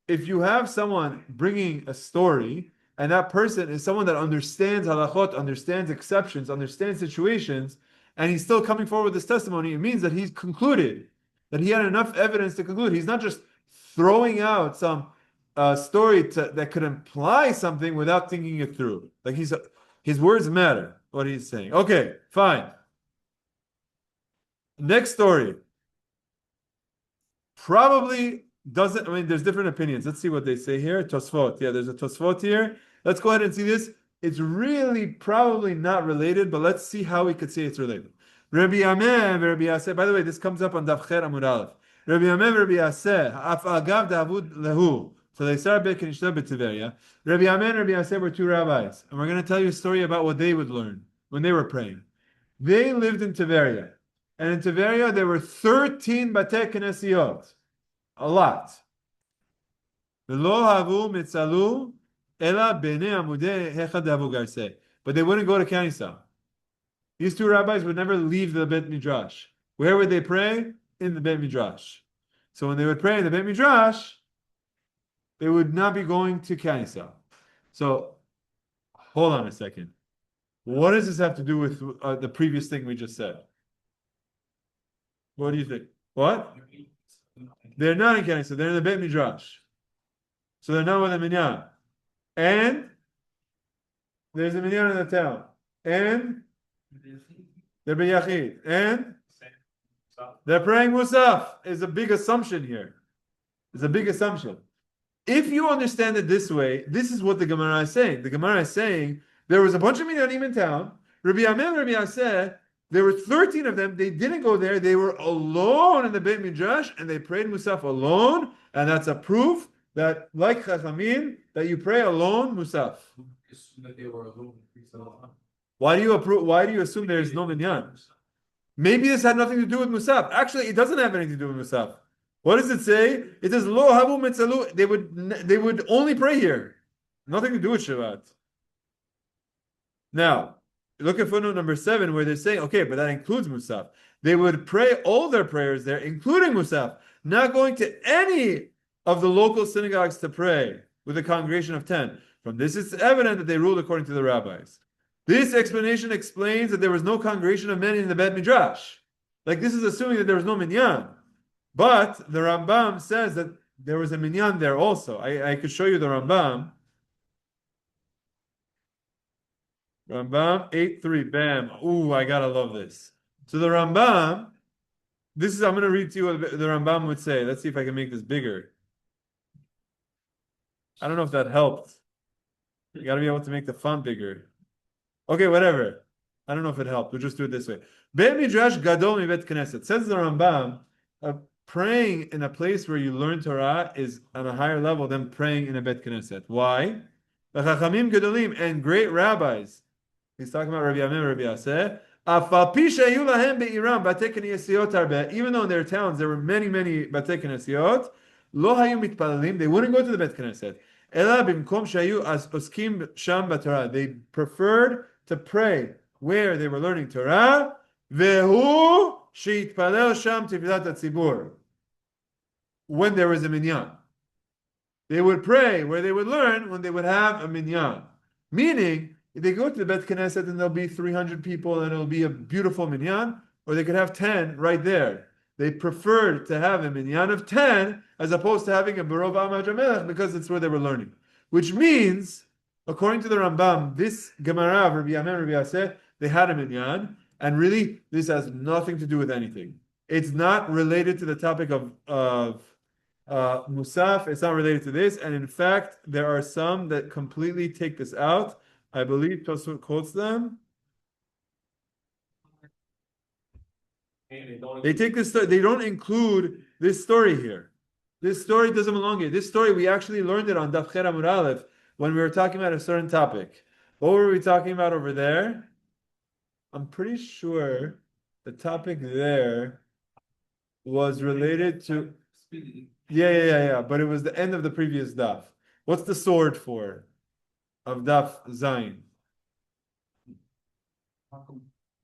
If you have someone bringing a story, and that person is someone that understands halachot, understands exceptions, understands situations, and he's still coming forward with this testimony, it means that he's concluded, that he had enough evidence to conclude. He's not just throwing out some story that could imply something without thinking it through. Like his words matter, what he's saying. Okay, fine. Next story. Probably doesn't, there's different opinions. Let's see what they say here. Tosfot. Yeah, there's a Tosfot here. Let's go ahead and see this. It's really probably not related, but let's see how we could say it's related. Rabbi Yameh, Rabbi Yaseh. By the way, this comes up on Daf Cher Amud Aleph. Rabbi Yameh, Rabbi Yaseh. Af agav davud lehu. So they started back in Tiberia. Rabbi Yameh and Rabbi Yaseh were two rabbis, and we're going to tell you a story about what they would learn when they were praying. They lived in Tiberia, and in Tiberia there were 13 batei knesiyot, a lot. V'lo havu mitzalu ela bnei amudei hechad havu garseh. But they wouldn't go to Kanisah. These two rabbis would never leave the Bet Midrash. Where would they pray? In the Bet Midrash. So when they would pray in the Bet Midrash, they would not be going to Kanisah. So, hold on a second. What does this have to do with the previous thing we just said? What do you think? What? They're not in Kanisah. They're in the Bet Midrash. So they're not with the Minyan. And there's a Minyan in the town. And they're B'yachid. And they're praying Musaf. Is a big assumption here. It's a big assumption. If you understand it this way, this is what the Gemara is saying. The Gemara is saying there was a bunch of Minyanim in town. Rabbi Yameh, Rabbi Yaseh, there were 13 of them. They didn't go there. They were alone in the Beit Midrash, and they prayed Musaf alone. And that's a proof that, like Chachamim, that you pray alone Musaf. Why do you assume there is no Minyan? Maybe this had nothing to do with Musaf. Actually, it doesn't have anything to do with Musaf. What does it say? It says lo havu mitzalu. They would only pray here. Nothing to do with Shabbat. Now, look at footnote number 7 where they're saying, okay, but that includes Musaf. They would pray all their prayers there, including Musaf, not going to any of the local synagogues to pray with a congregation of 10. From this, it's evident that they ruled according to the rabbis. This explanation explains that there was no congregation of men in the Bet Midrash. Like this is assuming that there was no minyan. But the Rambam says that there was a minyan there also. I could show you the Rambam. Rambam 8.3, bam. Ooh, I gotta love this. So the Rambam, I'm gonna read to you what the Rambam would say. Let's see if I can make this bigger. I don't know if that helped. You gotta be able to make the font bigger. Okay, whatever. I don't know if it helped. We'll just do it this way. Bet Midrash Gadol Mibet Knesset. Says the Rambam, praying in a place where you learn Torah is on a higher level than praying in a Bet Knesset. Why? The Chachamim Gedolim and great rabbis. He's talking about Rabbi Amir, Rabbi Aseh. Even though in their towns there were many Batei Knesiot, lo hayu mitpalalim. They wouldn't go to the Bet Knesset. Ela bimkom shayu as oskim sham b'Torah. They preferred to pray where they were learning Torah. Vehu sheitpalel sham tefillat hatzibur. When there was a minyan, they would pray where they would learn when they would have a minyan. Meaning, if they go to the Bet Knesset and there'll be 300 people and it'll be a beautiful minyan, or they could have 10 right there. They preferred to have a minyan of 10 as opposed to having a Berov Amad Melech because it's where they were learning. Which means, according to the Rambam, this Gemara of Rabbi Amir, Rabbi Aseh, they had a minyan, and really this has nothing to do with anything. It's not related to the topic of Musaf. It's not related to this, and in fact, there are some that completely take this out. I believe Tosfot quotes them. They take this. They don't include this story here. This story doesn't belong here. This story we actually learned it on Daf Cher Amud Aleph when we were talking about a certain topic. What were we talking about over there? I'm pretty sure the topic there was related to. Yeah. But it was the end of the previous daf. What's the sword for? Of Daf Zayin.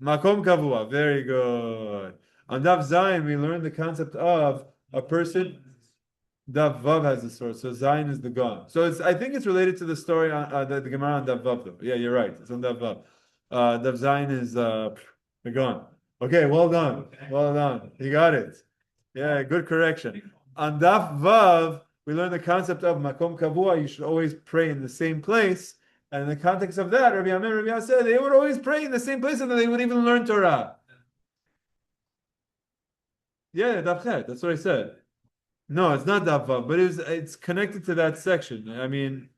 Makom Kavua. Very good. On Daf Zayin, we learned the concept of a person. Daf Vav has the sword, so Zayin is the gun. So I think it's related to the story on the Gemara on Daf Vav, though. Yeah, you're right. It's on Daf Vav. Daf Zayin is the gun. Okay, well done. Well done. You got it. Yeah, good correction. On Daf Vav, we learn the concept of Makom Kavua. You should always pray in the same place. And in the context of that, Rabbi Amir, Rabbi Aseh, they would always pray in the same place and then they would even learn Torah. Yeah, Daf Chet, that's what I said. No, it's not Daf Vav, but it's connected to that section. I mean,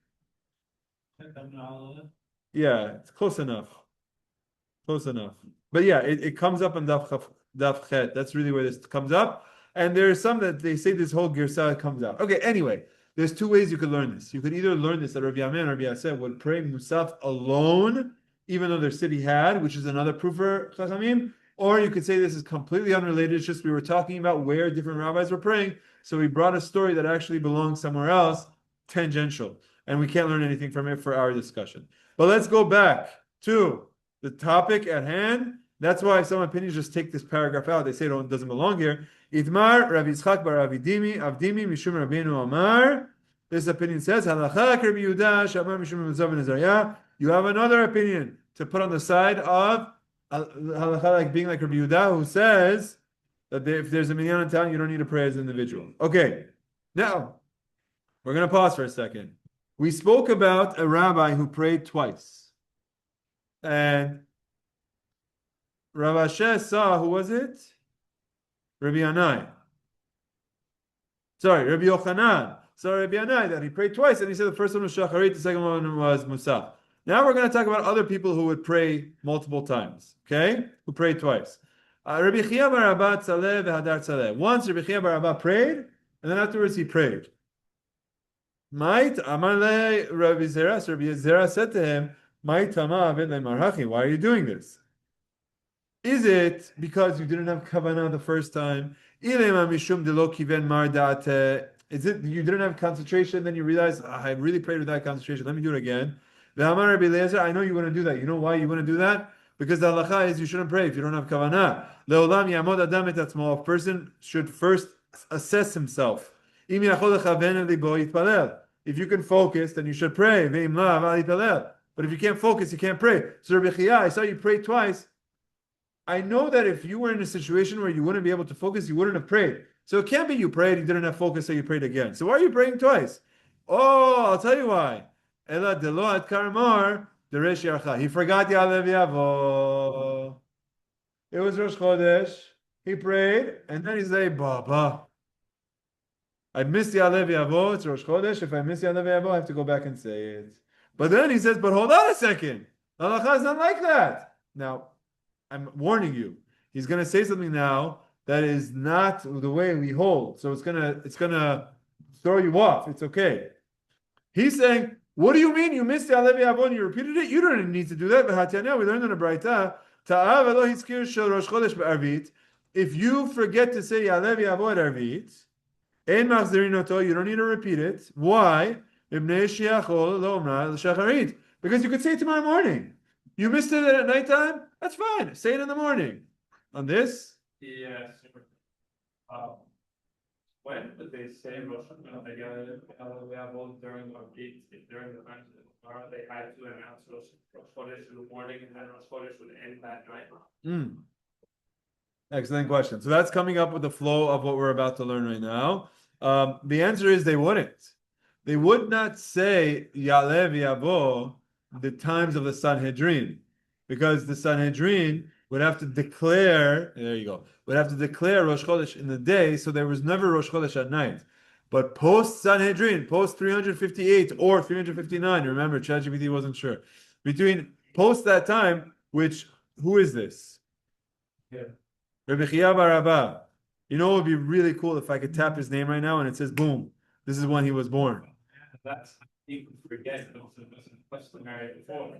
yeah, it's close enough. Close enough. But yeah, it comes up on Daf Chet. That's really where this comes up. And there are some that they say this whole Girsah comes out. Okay, anyway, there's two ways you could learn this. You could either learn this that Rabbi Amir and Rabbi Aseh would pray Musaf alone, even though their city had, which is another proof for Chachamim, or you could say this is completely unrelated. It's just we were talking about where different rabbis were praying, so we brought a story that actually belongs somewhere else, tangential, and we can't learn anything from it for our discussion. But let's go back to the topic at hand. That's why some opinions just take this paragraph out. They say it doesn't belong here. Itmar Rav Yitzchak bar Avdimi Mishum Rabbeinu Amar. This opinion says halacha Rabbi Yehuda Shamar Mishum Musaf ben Azariah. You have another opinion to put on the side of halacha like being like Rabbi Yehuda, who says that if there's a minyan in town, you don't need to pray as an individual. Okay, now we're going to pause for a second. We spoke about a rabbi who prayed twice, and Rav Ashi saw, who was it? Rabbi Yanai. Sorry, Rabbi Yochanan. So Rabbi Yanai, that he prayed twice, and he said the first one was Shacharit, the second one was Musaf. Now we're going to talk about other people who would pray multiple times, okay? Who prayed twice. Rabbi Chia bar Abba tzaleh v'hadar tzaleh. Once Rabbi Chia bar Abba prayed, and then afterwards he prayed. Might Amalei Rabbi Zera. So Rabbi Zera said to him, Might Tama Aved Marhachi. Why are you doing this? Is it because you didn't have kavanah the first time? Is it you didn't have concentration, then you realize, I really prayed without concentration, let me do it again. I know you want to do that. You know why you want to do that? Because the halacha is you shouldn't pray if you don't have kavanah. A person should first assess himself. If you can focus, then you should pray. But if you can't focus, you can't pray. So Rabbi Chia, I saw you pray twice. I know that if you were in a situation where you wouldn't be able to focus, you wouldn't have prayed. So it can't be you prayed, you didn't have focus, so you prayed again. So why are you praying twice? Oh, I'll tell you why. Ela delo at karamar deresh yarcha. He forgot Ya'aleh v'yavo. It was Rosh Chodesh. He prayed, and then he said, Baba, I missed Ya'aleh v'yavo. It's Rosh Chodesh. If I miss Ya'aleh v'yavo, I have to go back and say it. But then he says, but hold on a second. Halacha is not like that. Now, I'm warning you. He's going to say something now that is not the way we hold. So it's gonna throw you off. It's okay. He's saying, what do you mean you missed Ya'aleh v'yavo and you repeated it? You don't need to do that. We learned in a Braita, Ta'av elo hitzkir shel Rosh Chodesh be'arvit. If you forget to say Ya'aleh v'yavo at arvit, ein machzirin oto, you don't need to repeat it. Why? Because you could say it tomorrow morning. You missed it at nighttime? That's fine. Say it in the morning. On this? Yes. When did they say Rosh Chodesh during the week, during the times of the Gemara, they had to announce Rosh Chodesh in the morning and then Rosh Chodesh would end that night? Excellent question. So that's coming up with the flow of what we're about to learn right now. The answer is they wouldn't. They would not say Ya'aleh v'yavo the times of the Sanhedrin, because the Sanhedrin would have to declare, there you go, would have to declare Rosh Chodesh in the day, so there was never Rosh Chodesh at night. But post Sanhedrin, post 358 or 359, remember, ChatGPT wasn't sure. Between post that time, which, who is this? Yeah. Rabbi Chia bar Abba. You know, it would be really cool if I could tap his name right now and it says, boom, this is when he was born. That's, you can forget, it wasn't customary before.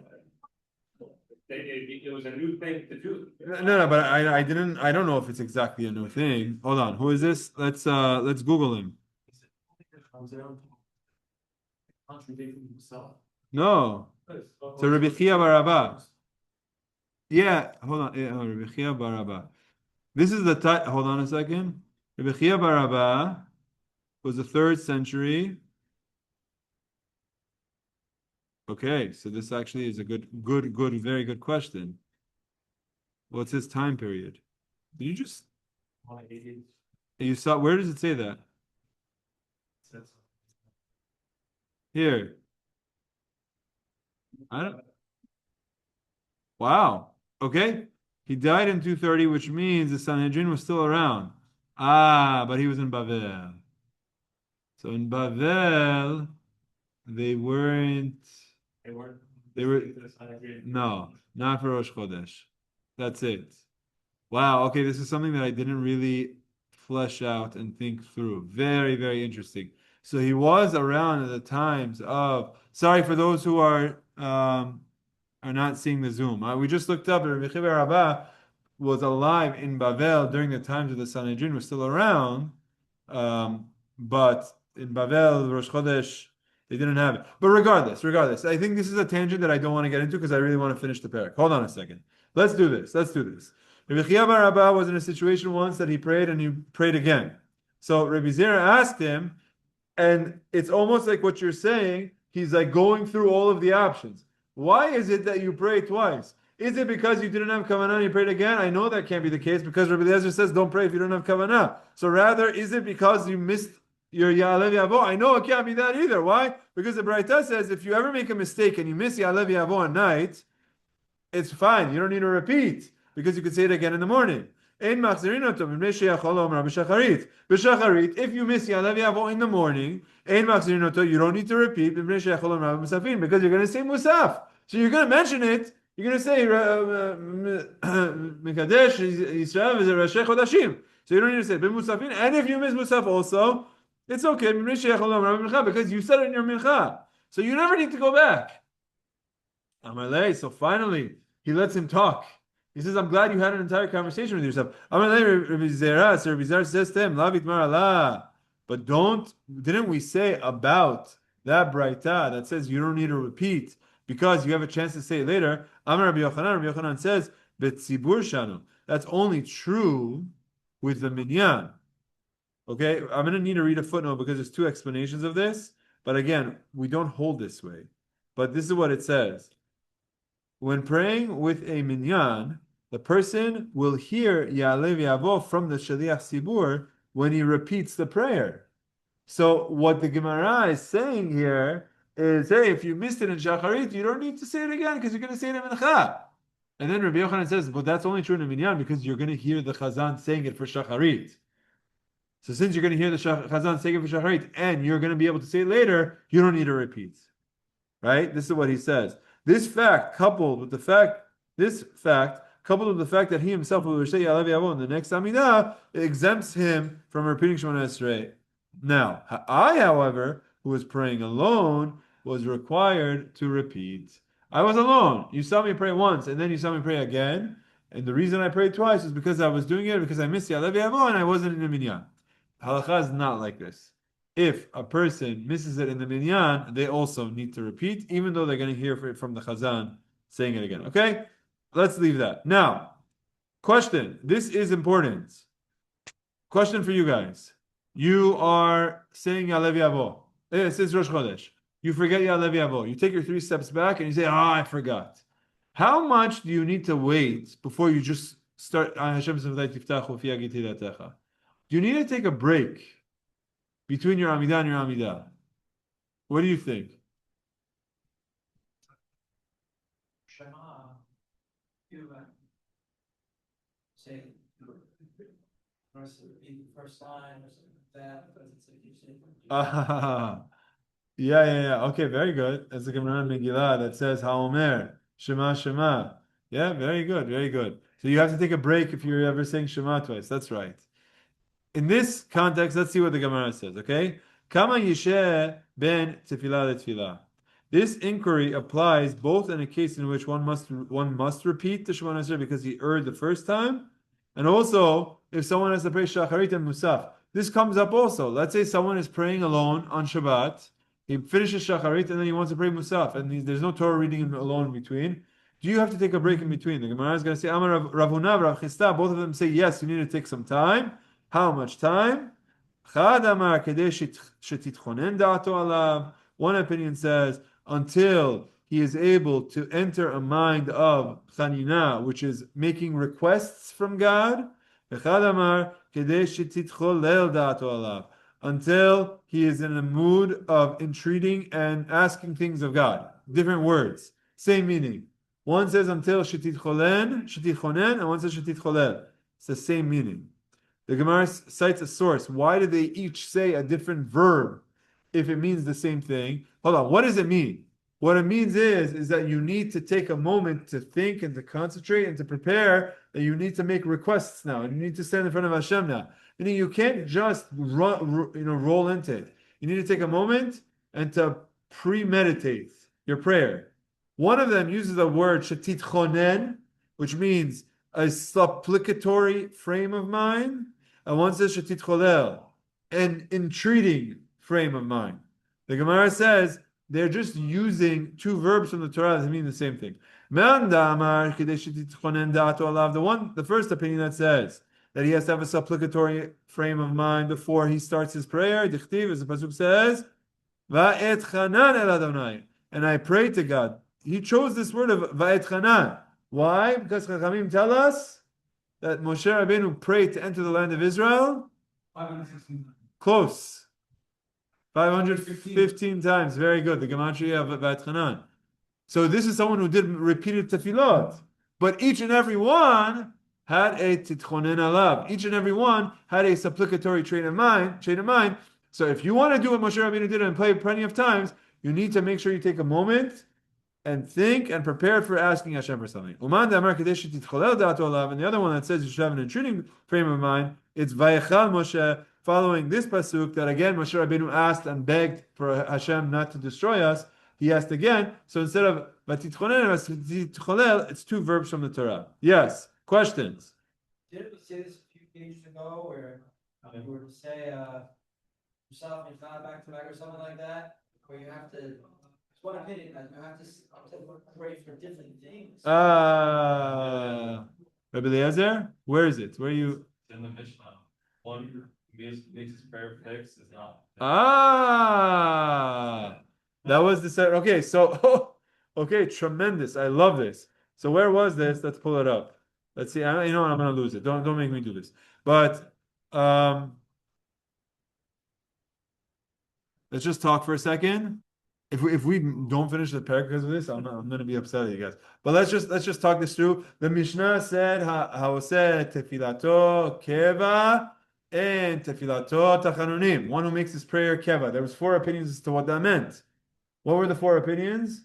It was a new thing to do. No, but I don't know if it's exactly a new thing. Hold on, who is this? Let's Google him. Contradicting himself. No, so Rabbi Chia bar Abba. Yeah, hold on, Rabbi Chia bar Abba. This is the hold on a second. Rabbi Chia bar Abba was the 3rd century. Okay, so this actually is a good, very good question. What's his time period? Did you just? You saw, where does it say that? Here. I don't. Wow. Okay. He died in 230, which means the Sanhedrin was still around. But he was in Bavel. So in Bavel, they weren't. They were. No, not for Rosh Chodesh. That's it. Wow. Okay, this is something that I didn't really flesh out and think through. Very, very interesting. So he was around at the times of. Sorry for those who are not seeing the Zoom. We just looked up. Rabbi Chia bar Abba was alive in Bavel during the times of the Sanhedrin. Was still around, but in Bavel, Rosh Chodesh, they didn't have it. But regardless, I think this is a tangent that I don't want to get into because I really want to finish the Perek. Hold on a second. Let's do this. Rabbi Chia bar Abba was in a situation once that he prayed and he prayed again. So Rabbi Zera asked him, and it's almost like what you're saying. He's like going through all of the options. Why is it that you pray twice? Is it because you didn't have kavanah and you prayed again? I know that can't be the case because Rabbi Eliezer says don't pray if you don't have kavanah. So rather, is it because you missed your Ya'aleh v'yavo? I know it can't be that either. Why? Because the Braita says if you ever make a mistake and you miss Ya'aleh v'yavo at night, it's fine. You don't need to repeat because you could say it again in the morning. If you miss Ya'aleh v'yavo in the morning, you don't need to repeat because you're going to say Musaf. So you're going to mention it. You're going to say Mekadesh Yisrael is a Rosh Chodeshim. So you don't need to say Musafin. And if you miss Musaf also, it's okay because you said it in your mincha. So you never need to go back. Amalei. So finally, he lets him talk. He says, I'm glad you had an entire conversation with yourself. Amalei Rabbi Zera. So Rabbi Zera says to him, Lavit Marala. But didn't we say about that Braita that says you don't need to repeat because you have a chance to say it later? Amar Rabbi Yochanan says, Betzibur Shanu. That's only true with the Minyan. Okay, I'm going to need to read a footnote because there's 2 explanations of this. But again, we don't hold this way. But this is what it says. When praying with a Minyan, the person will hear Ya'aleh v'yavo from the Shaliach Sibur when he repeats the prayer. So what the Gemara is saying here is, hey, if you missed it in Shacharit, you don't need to say it again because you're going to say it in Mincha. And then Rabbi Yochanan says, but that's only true in a Minyan because you're going to hear the Chazan saying it for Shacharit. So since you're going to hear the Chazan saying it for Shacharit and you're going to be able to say it later, you don't need to repeat. Right? This is what he says. This fact coupled with the fact that he himself will recite Ya'aleh v'yavo in the next Amidah, it exempts him from repeating Shemona Esrei. Now, I, however, who was praying alone, was required to repeat. I was alone. You saw me pray once, and then you saw me pray again. And the reason I prayed twice is because I was doing it because I missed Ya'aleh v'yavo and I wasn't in the Minyan. Halacha is not like this. If a person misses it in the Minyan, they also need to repeat, even though they're going to hear it from the Chazan saying it again. Okay? Let's leave that. Now, question. This is important. Question for you guys. You are saying Ya'aleh v'yavo. It says Rosh Chodesh. You forget Ya'aleh v'yavo. You take your 3 steps back and you say, I forgot. How much do you need to wait before you just start? Do you need to take a break between your Amidah and your Amidah? What do you think? Shema, say, first line or something like that, because it's like you say. Yeah. Okay, very good. That's the Gemara in Megillah that says Haomer, Shema, Shema. Yeah, very good. So you have to take a break if you're ever saying Shema twice. That's right. In this context, let's see what the Gemara says, okay? Kama yisheh ben tefillah letefillah. This inquiry applies both in a case in which one must repeat the Shema Esrei because he erred the first time, and also if someone has to pray Shacharit and Musaf. This comes up also. Let's say someone is praying alone on Shabbat, he finishes Shacharit and then he wants to pray Musaf, and there's no Torah reading alone in between. Do you have to take a break in between? The Gemara is going to say, Amar Rav Huna, Rav Chisda, both of them say, yes, you need to take some time. How much time? One opinion says until he is able to enter a mind of chanina, which is making requests from God. Until he is in a mood of entreating and asking things of God. Different words, same meaning. One says until shetitchonen, and one says shetitcholel. It's the same meaning. The Gemara cites a source. Why do they each say a different verb if it means the same thing? Hold on, what does it mean? What it means is that you need to take a moment to think and to concentrate and to prepare, that you need to make requests now, and you need to stand in front of Hashem now. Meaning you can't just roll into it. You need to take a moment and to premeditate your prayer. One of them uses the word shetitchonen, which means a supplicatory frame of mind, and one says shetitcholel, an entreating frame of mind. The Gemara says they're just using two verbs from the Torah that mean the same thing. The first opinion that says that he has to have a supplicatory frame of mind before he starts his prayer. Dichtiv, as the pasuk says, "Va'et chanan el Adonai," and I pray to God. He chose this word of va'et chanan. Why? Because Chachamim tell us that Moshe Rabbeinu prayed to enter the land of Israel. 516. Close. 515 times. Very good. The gematria of Va'et Chanan. So this is someone who did repeated tefillot. But each and every one had a titchonen alav. Each and every one had a supplicatory train of mind. So if you want to do what Moshe Rabbeinu did and play plenty of times, you need to make sure you take a moment and think and prepare for asking Hashem for something. And the other one that says you should have an entreating frame of mind, it's Vayechal Moshe, following this pasuk that again Moshe Rabbeinu asked and begged for Hashem not to destroy us. He asked again. So instead of Vatitcholel, it's two verbs from the Torah. Yes. Questions? Didn't we say this a few pages ago where you were to say Musaf is not back to back or something like that? Where you have to, it's one opinion, you have to pray for different things. Rabbi Eliezer? Where is it? Where are you? It's in the Mishnah. One makes his prayer fixed is not. That was the set. Okay, so okay, tremendous. I love this. So where was this? Let's pull it up. Let's see. You know what? I'm gonna lose it. Don't make me do this. But let's just talk for a second. If we don't finish the Perek because of this, I'm gonna be upset at you guys. But let's just talk this through. The Mishnah said haoseh tefilato keva and tefilato tachanunim. One who makes his prayer keva. There was 4 opinions as to what that meant. What were the 4 opinions?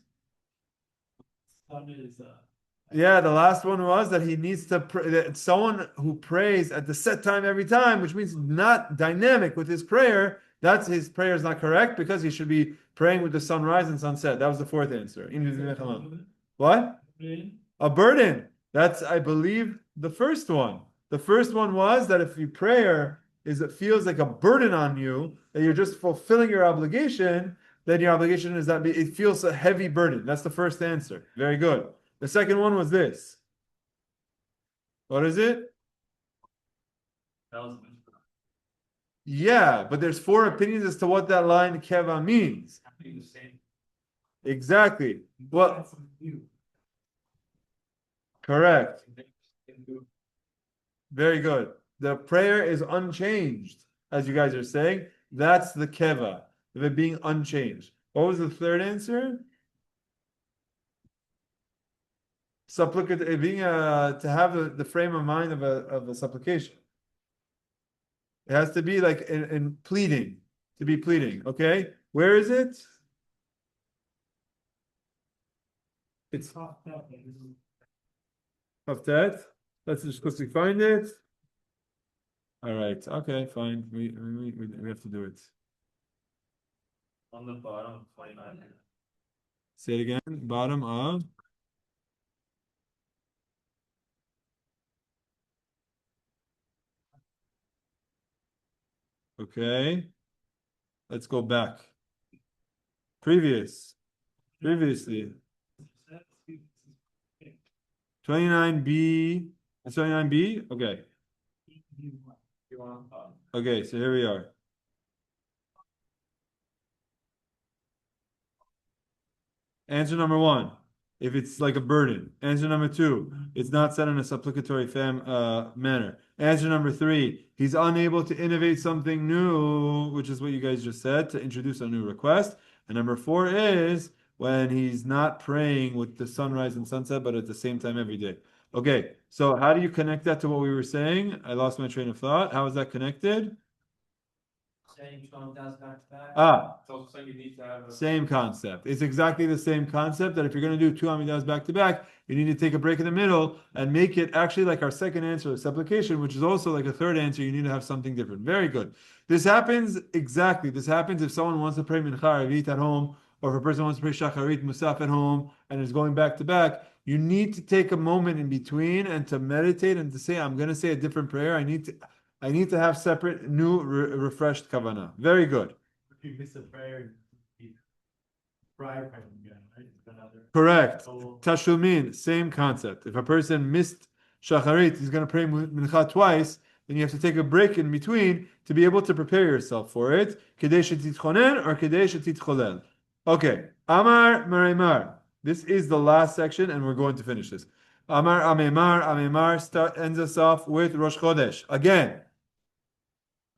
Yeah, the last one was that he needs to pray, that someone who prays at the set time every time, which means not dynamic with his prayer, that's his prayer is not correct because he should be praying with the sunrise and sunset. That was the 4th answer. What? A burden. That's, I believe, the first one. The first one was that if your prayer it feels like a burden on you, that you're just fulfilling your obligation, then your obligation is that it feels a heavy burden. That's the first answer. Very good. The second one was this. What is it? Yeah, but there's 4 opinions as to what that line keva means. Exactly. Well, correct. Very good. The prayer is unchanged, as you guys are saying. That's the keva, of it being unchanged. What was the third answer? Supplicate, being to have the frame of mind of a supplication. It has to be like in pleading, to be pleading. Okay, where is it? It's Haftet. Let's just quickly find it. All right. Okay. Fine. We have to do it. On the bottom, 29. Say it again. Bottom of. Okay. Let's go back. Previously. 29B. 29B? Okay. Okay, so here we are. Answer number 1, if it's like a burden. Answer number 2, it's not said in a supplicatory manner. Answer number 3, he's unable to innovate something new, which is what you guys just said, to introduce a new request. And number 4 is when he's not praying with the sunrise and sunset, but at the same time every day. Okay, so how do you connect that to what we were saying? I lost my train of thought. How is that connected? Saying 12 back to back. So you need to have Same concept. It's exactly the same concept that if you're going to do 2 Amidas back to back, you need to take a break in the middle and make it actually like our second answer, the supplication, which is also like a third answer. You need to have something different. Very good. This happens if someone wants to pray Mincha Arvit at home, or if a person wants to pray Shacharit Musaf at home and is going back to back. You need to take a moment in between and to meditate and to say, I'm going to say a different prayer. I need to have separate, new, refreshed kavanah. Very good. If you miss a prayer, you cry again, right? Correct. Tashumin, same concept. If a person missed Shacharit, he's going to pray Mincha twice, then you have to take a break in between to be able to prepare yourself for it. Kedei shetitchonen or kedei shetitcholel. Okay. Amar Marimar. This is the last section, and we're going to finish this. Amar Amemar. Amemar ends us off with Rosh Chodesh. Again,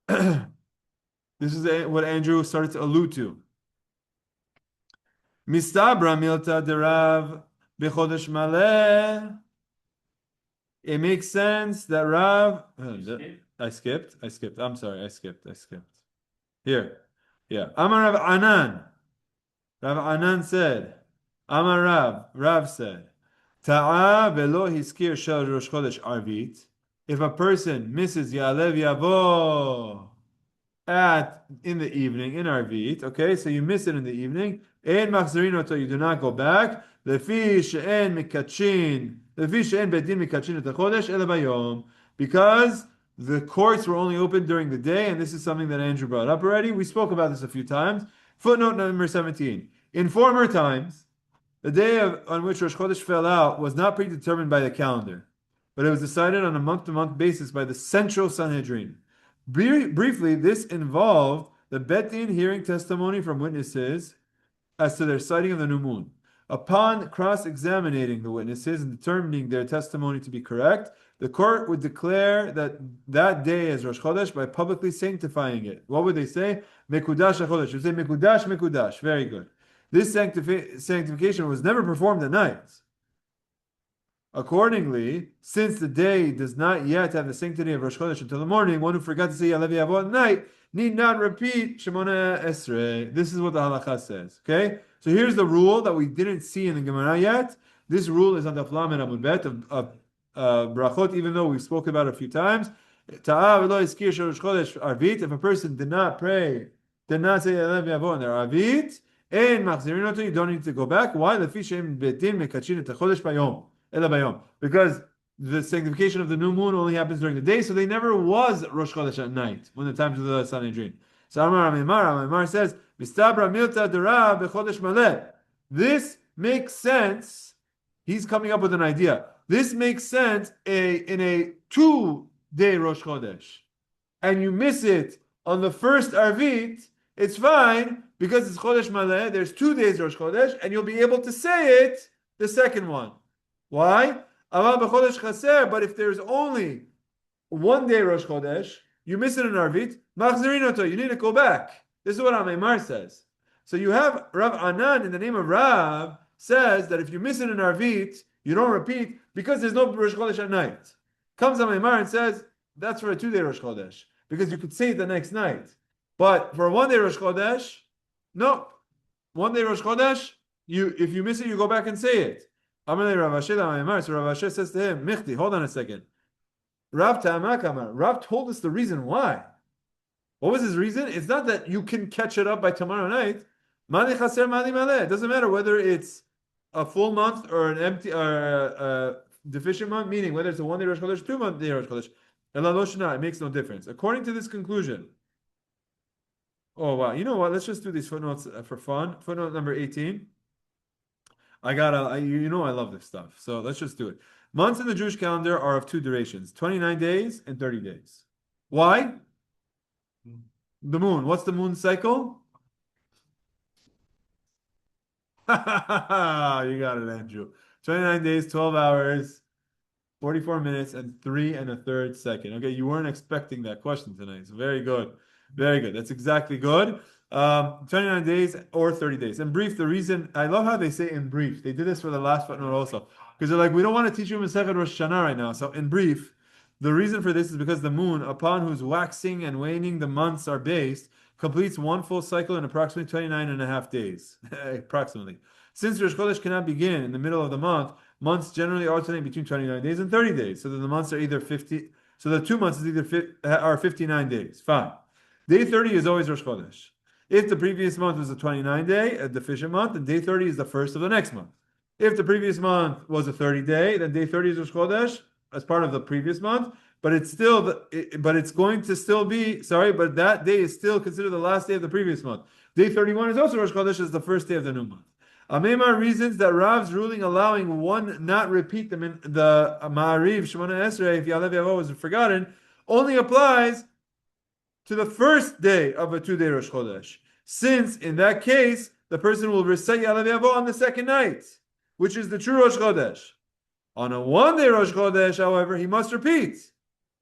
this is what Andrew started to allude to. Mistabra milta derav b'chodesh maleh. It makes sense that Rav. I skipped. I'm sorry. I skipped. Here. Yeah. Amar Rav Anan. Rav Anan said. Amar Rav said, Ta'a velo hiskir shel Rosh Chodesh Arvit. If a person misses Ya'alev Yavo in the evening in Arvit, okay, so you miss it in the evening, Ein machzirin oto, you do not go back. Lefi she'en bedin mikachin et hachodesh ele bayom, because the courts were only open during the day, and this is something that Andrew brought up already. We spoke about this a few times. Footnote number 17. In former times, the day on which Rosh Chodesh fell out was not predetermined by the calendar, but it was decided on a month-to-month basis by the central Sanhedrin. Briefly, this involved the Bet Din hearing testimony from witnesses as to their sighting of the new moon. Upon cross-examining the witnesses and determining their testimony to be correct, the court would declare that day as Rosh Chodesh by publicly sanctifying it. What would they say? Mekudash HaChodesh. They would say Mekudash, Mekudash. Very good. This sanctification was never performed at night. Accordingly, since the day does not yet have the sanctity of Rosh Chodesh until the morning, one who forgot to say Ya'aleh v'yavo at night need not repeat Shemona Esrei. This is what the halacha says. Okay? So here's the rule that we didn't see in the Gemara yet. This rule is on the Flam and Amud Bet of Berachot, even though we've spoken about it a few times. If a person did not pray, did not say Ya'aleh v'yavo in their Arvit, you don't need to go back. Why? Because the sanctification of the new moon only happens during the day, so they never was Rosh Chodesh at night when the times of the Sanhedrin. So Amar says, this makes sense. He's coming up with an idea. This makes sense in a 2-day Rosh Chodesh, and you miss it on the first Arvit. It's fine because it's Chodesh Maleh. There's 2 days Rosh Chodesh, and you'll be able to say it the second one. Why? But if there's only 1 day Rosh Chodesh, you miss it in Arvit, you need to go back. This is what Amimar says. So you have Rav Anan in the name of Rav says that if you miss it in Arvit, you don't repeat because there's no Rosh Chodesh at night. Comes Amimar and says that's for a 2-day Rosh Chodesh because you could say it the next night. But for a 1-day Rosh Chodesh, no. 1-day Rosh Chodesh, if you miss it, you go back and say it. So Rav Ashi says to him, Michti, hold on a second. Rav told us the reason why. What was his reason? It's not that you can catch it up by tomorrow night. It doesn't matter whether it's a full month or an empty or a deficient month, meaning whether it's a 1-day Rosh Chodesh, 2-day Rosh Chodesh. It makes no difference. According to this conclusion. Oh wow! You know what? Let's just do these footnotes for fun. Footnote number 18. I love this stuff. So let's just do it. Months in the Jewish calendar are of 2 durations: 29 days and 30 days. Why? The moon. What's the moon cycle? You got it, Andrew. 29 days, 12 hours, 44 minutes, and 3 1/3 seconds. Okay, you weren't expecting that question tonight. So very good. Very good. That's exactly good. 29 days or 30 days. In brief, the reason, I love how they say in brief. They did this for the last footnote also. Because they're like, we don't want to teach you Masechet Rosh Hashanah right now. So in brief, the reason for this is because the moon, upon whose waxing and waning the months are based, completes 1 full cycle in approximately 29.5 days. Approximately. Since Rosh Chodesh cannot begin in the middle of the month, months generally alternate between 29 days and 30 days. So that the months are either 50, so the 2 months are 59 days. Fine. Day 30 is always Rosh Chodesh. If the previous month was a 29-day, a deficient month, then day 30 is the first of the next month. If the previous month was a 30-day, then day 30 is Rosh Chodesh as part of the previous month. But it's still, but that day is still considered the last day of the previous month. Day 31 is also Rosh Chodesh as the first day of the new month. Amemar reasons that Rav's ruling allowing one not repeat the Ma'ariv Shemona Esrei if Ya'aleh v'yavo was forgotten only applies to the first day of a 2-day Rosh Chodesh, since in that case the person will recite Ya'aleh v'yavo on the second night, which is the true Rosh Chodesh. On a 1-day Rosh Chodesh, however, he must repeat.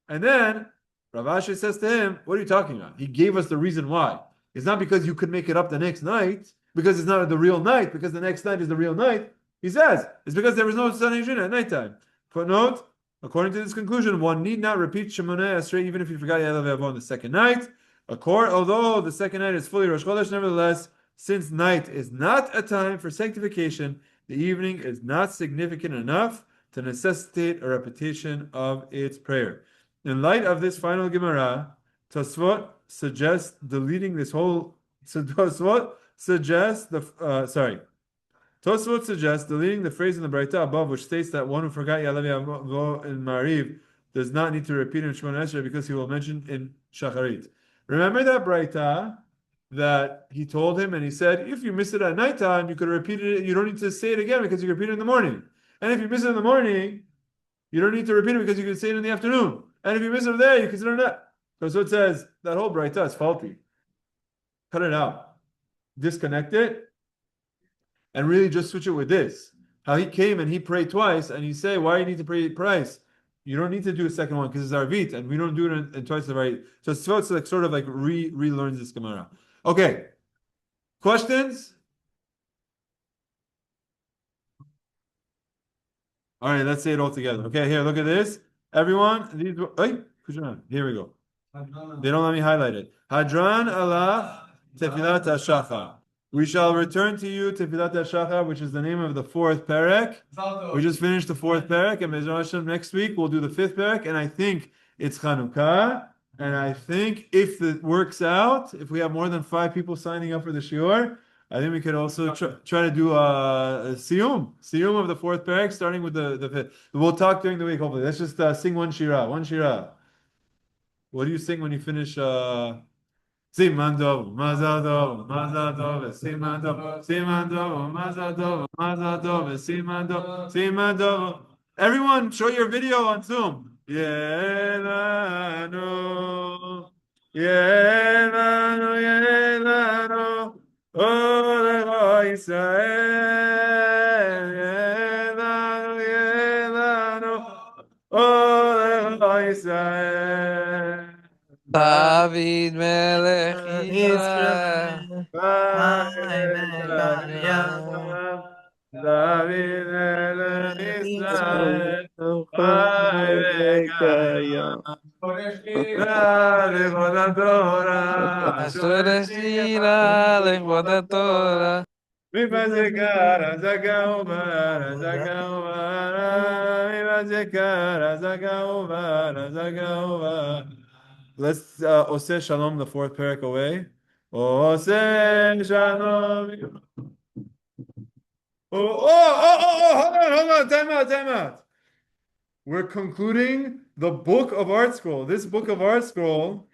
And then Rav Ashi says to him, "What are you talking about?" He gave us the reason why. It's not because you could make it up the next night, because it's not the real night, because the next night is the real night. He says it's because there was no Sanhedrin at nighttime. Footnote. According to this conclusion, one need not repeat Shemoneh Esrei even if you forgot Ya'aleh v'yavo on the second night. Although the second night is fully Rosh Chodesh, nevertheless, since night is not a time for sanctification, the evening is not significant enough to necessitate a repetition of its prayer. In light of this final Gemara, Tosfot suggests deleting this whole. Tosfot suggests deleting the phrase in the Braita above, which states that one who forgot Ya'aleh v'yavo in Ma'ariv does not need to repeat in Shemona Esrei because he will mention in Shacharit. Remember that Braita that he told him, and he said, if you miss it at nighttime, you could repeat it. You don't need to say it again because you can repeat it in the morning. And if you miss it in the morning, you don't need to repeat it because you can say it in the afternoon. And if you miss it there, you consider that. So it says that whole Braita is faulty. Cut it out. Disconnect it. and really just switch it with this. How he came and he prayed twice, and you say, why do you need to pray twice? You don't need to do a second one because it's Arvit, and we don't do it in twice the right. So it's like sort of like relearns this Gemara. Okay. Questions? All right, let's say it all together. Okay, here, look at this. Everyone, here we go. They don't let me highlight it. Hadran Allah Tefillat HaShachar. We shall return to you Tefillat HaShachar, which is the name of the fourth Perek. We just finished the fourth Perek, and Be'ezrat Hashem next week we'll do the fifth Perek, and I think it's Chanukah. And I think if it works out, if we have more than 5 people signing up for the shiur, I think we could also try to do a siyum of the fourth Perek, starting with the fifth. We'll talk during the week, hopefully. Let's just sing one shira. What do you sing when you finish? Siman tov, mazal tov, siman tov, mazal tov, siman tov. Everyone, show your video on Zoom. Yelanu, Olech Yisrael, Yelanu, Olech Yisrael. David Melech Yisrael. David Melech Yisrael. Asher Shira Lechvod HaTorah. Let's Oseh Shalom, the fourth Perek away. Oseh Shalom. Hold on, time out. We're concluding the book of Art Scroll. This book of Art Scroll,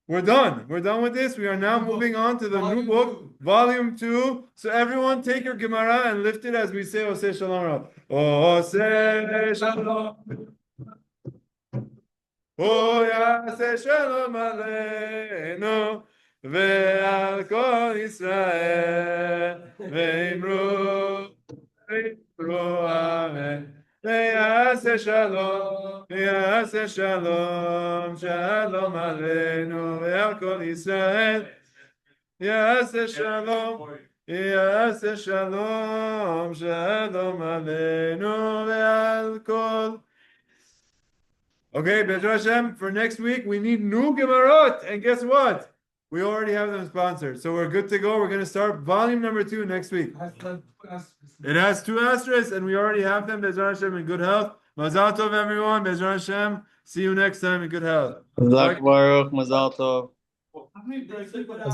we're done. We're done with this. We are now moving on to the new book, volume 2. So everyone take your Gemara and lift it as we say Oseh Shalom. Oseh Shalom. Oh, Yaseh Shalom Aleinu ve'al kol Yisrael ve'imru amen. Yaseh Shalom Shalom Aleinu ve'al kol Yisrael. Yaseh Shalom Shalom Aleinu ve'al kol. Okay, Be'ezrat Hashem, for next week, we need new Gemarot. And guess what? We already have them sponsored. So we're good to go. We're going to start volume number 2 next week. It has 2 asterisks, and we already have them, Be'ezrat Hashem, in good health. Mazal Tov, everyone. Be'ezrat Hashem. See you next time in good health. Mazal Tov.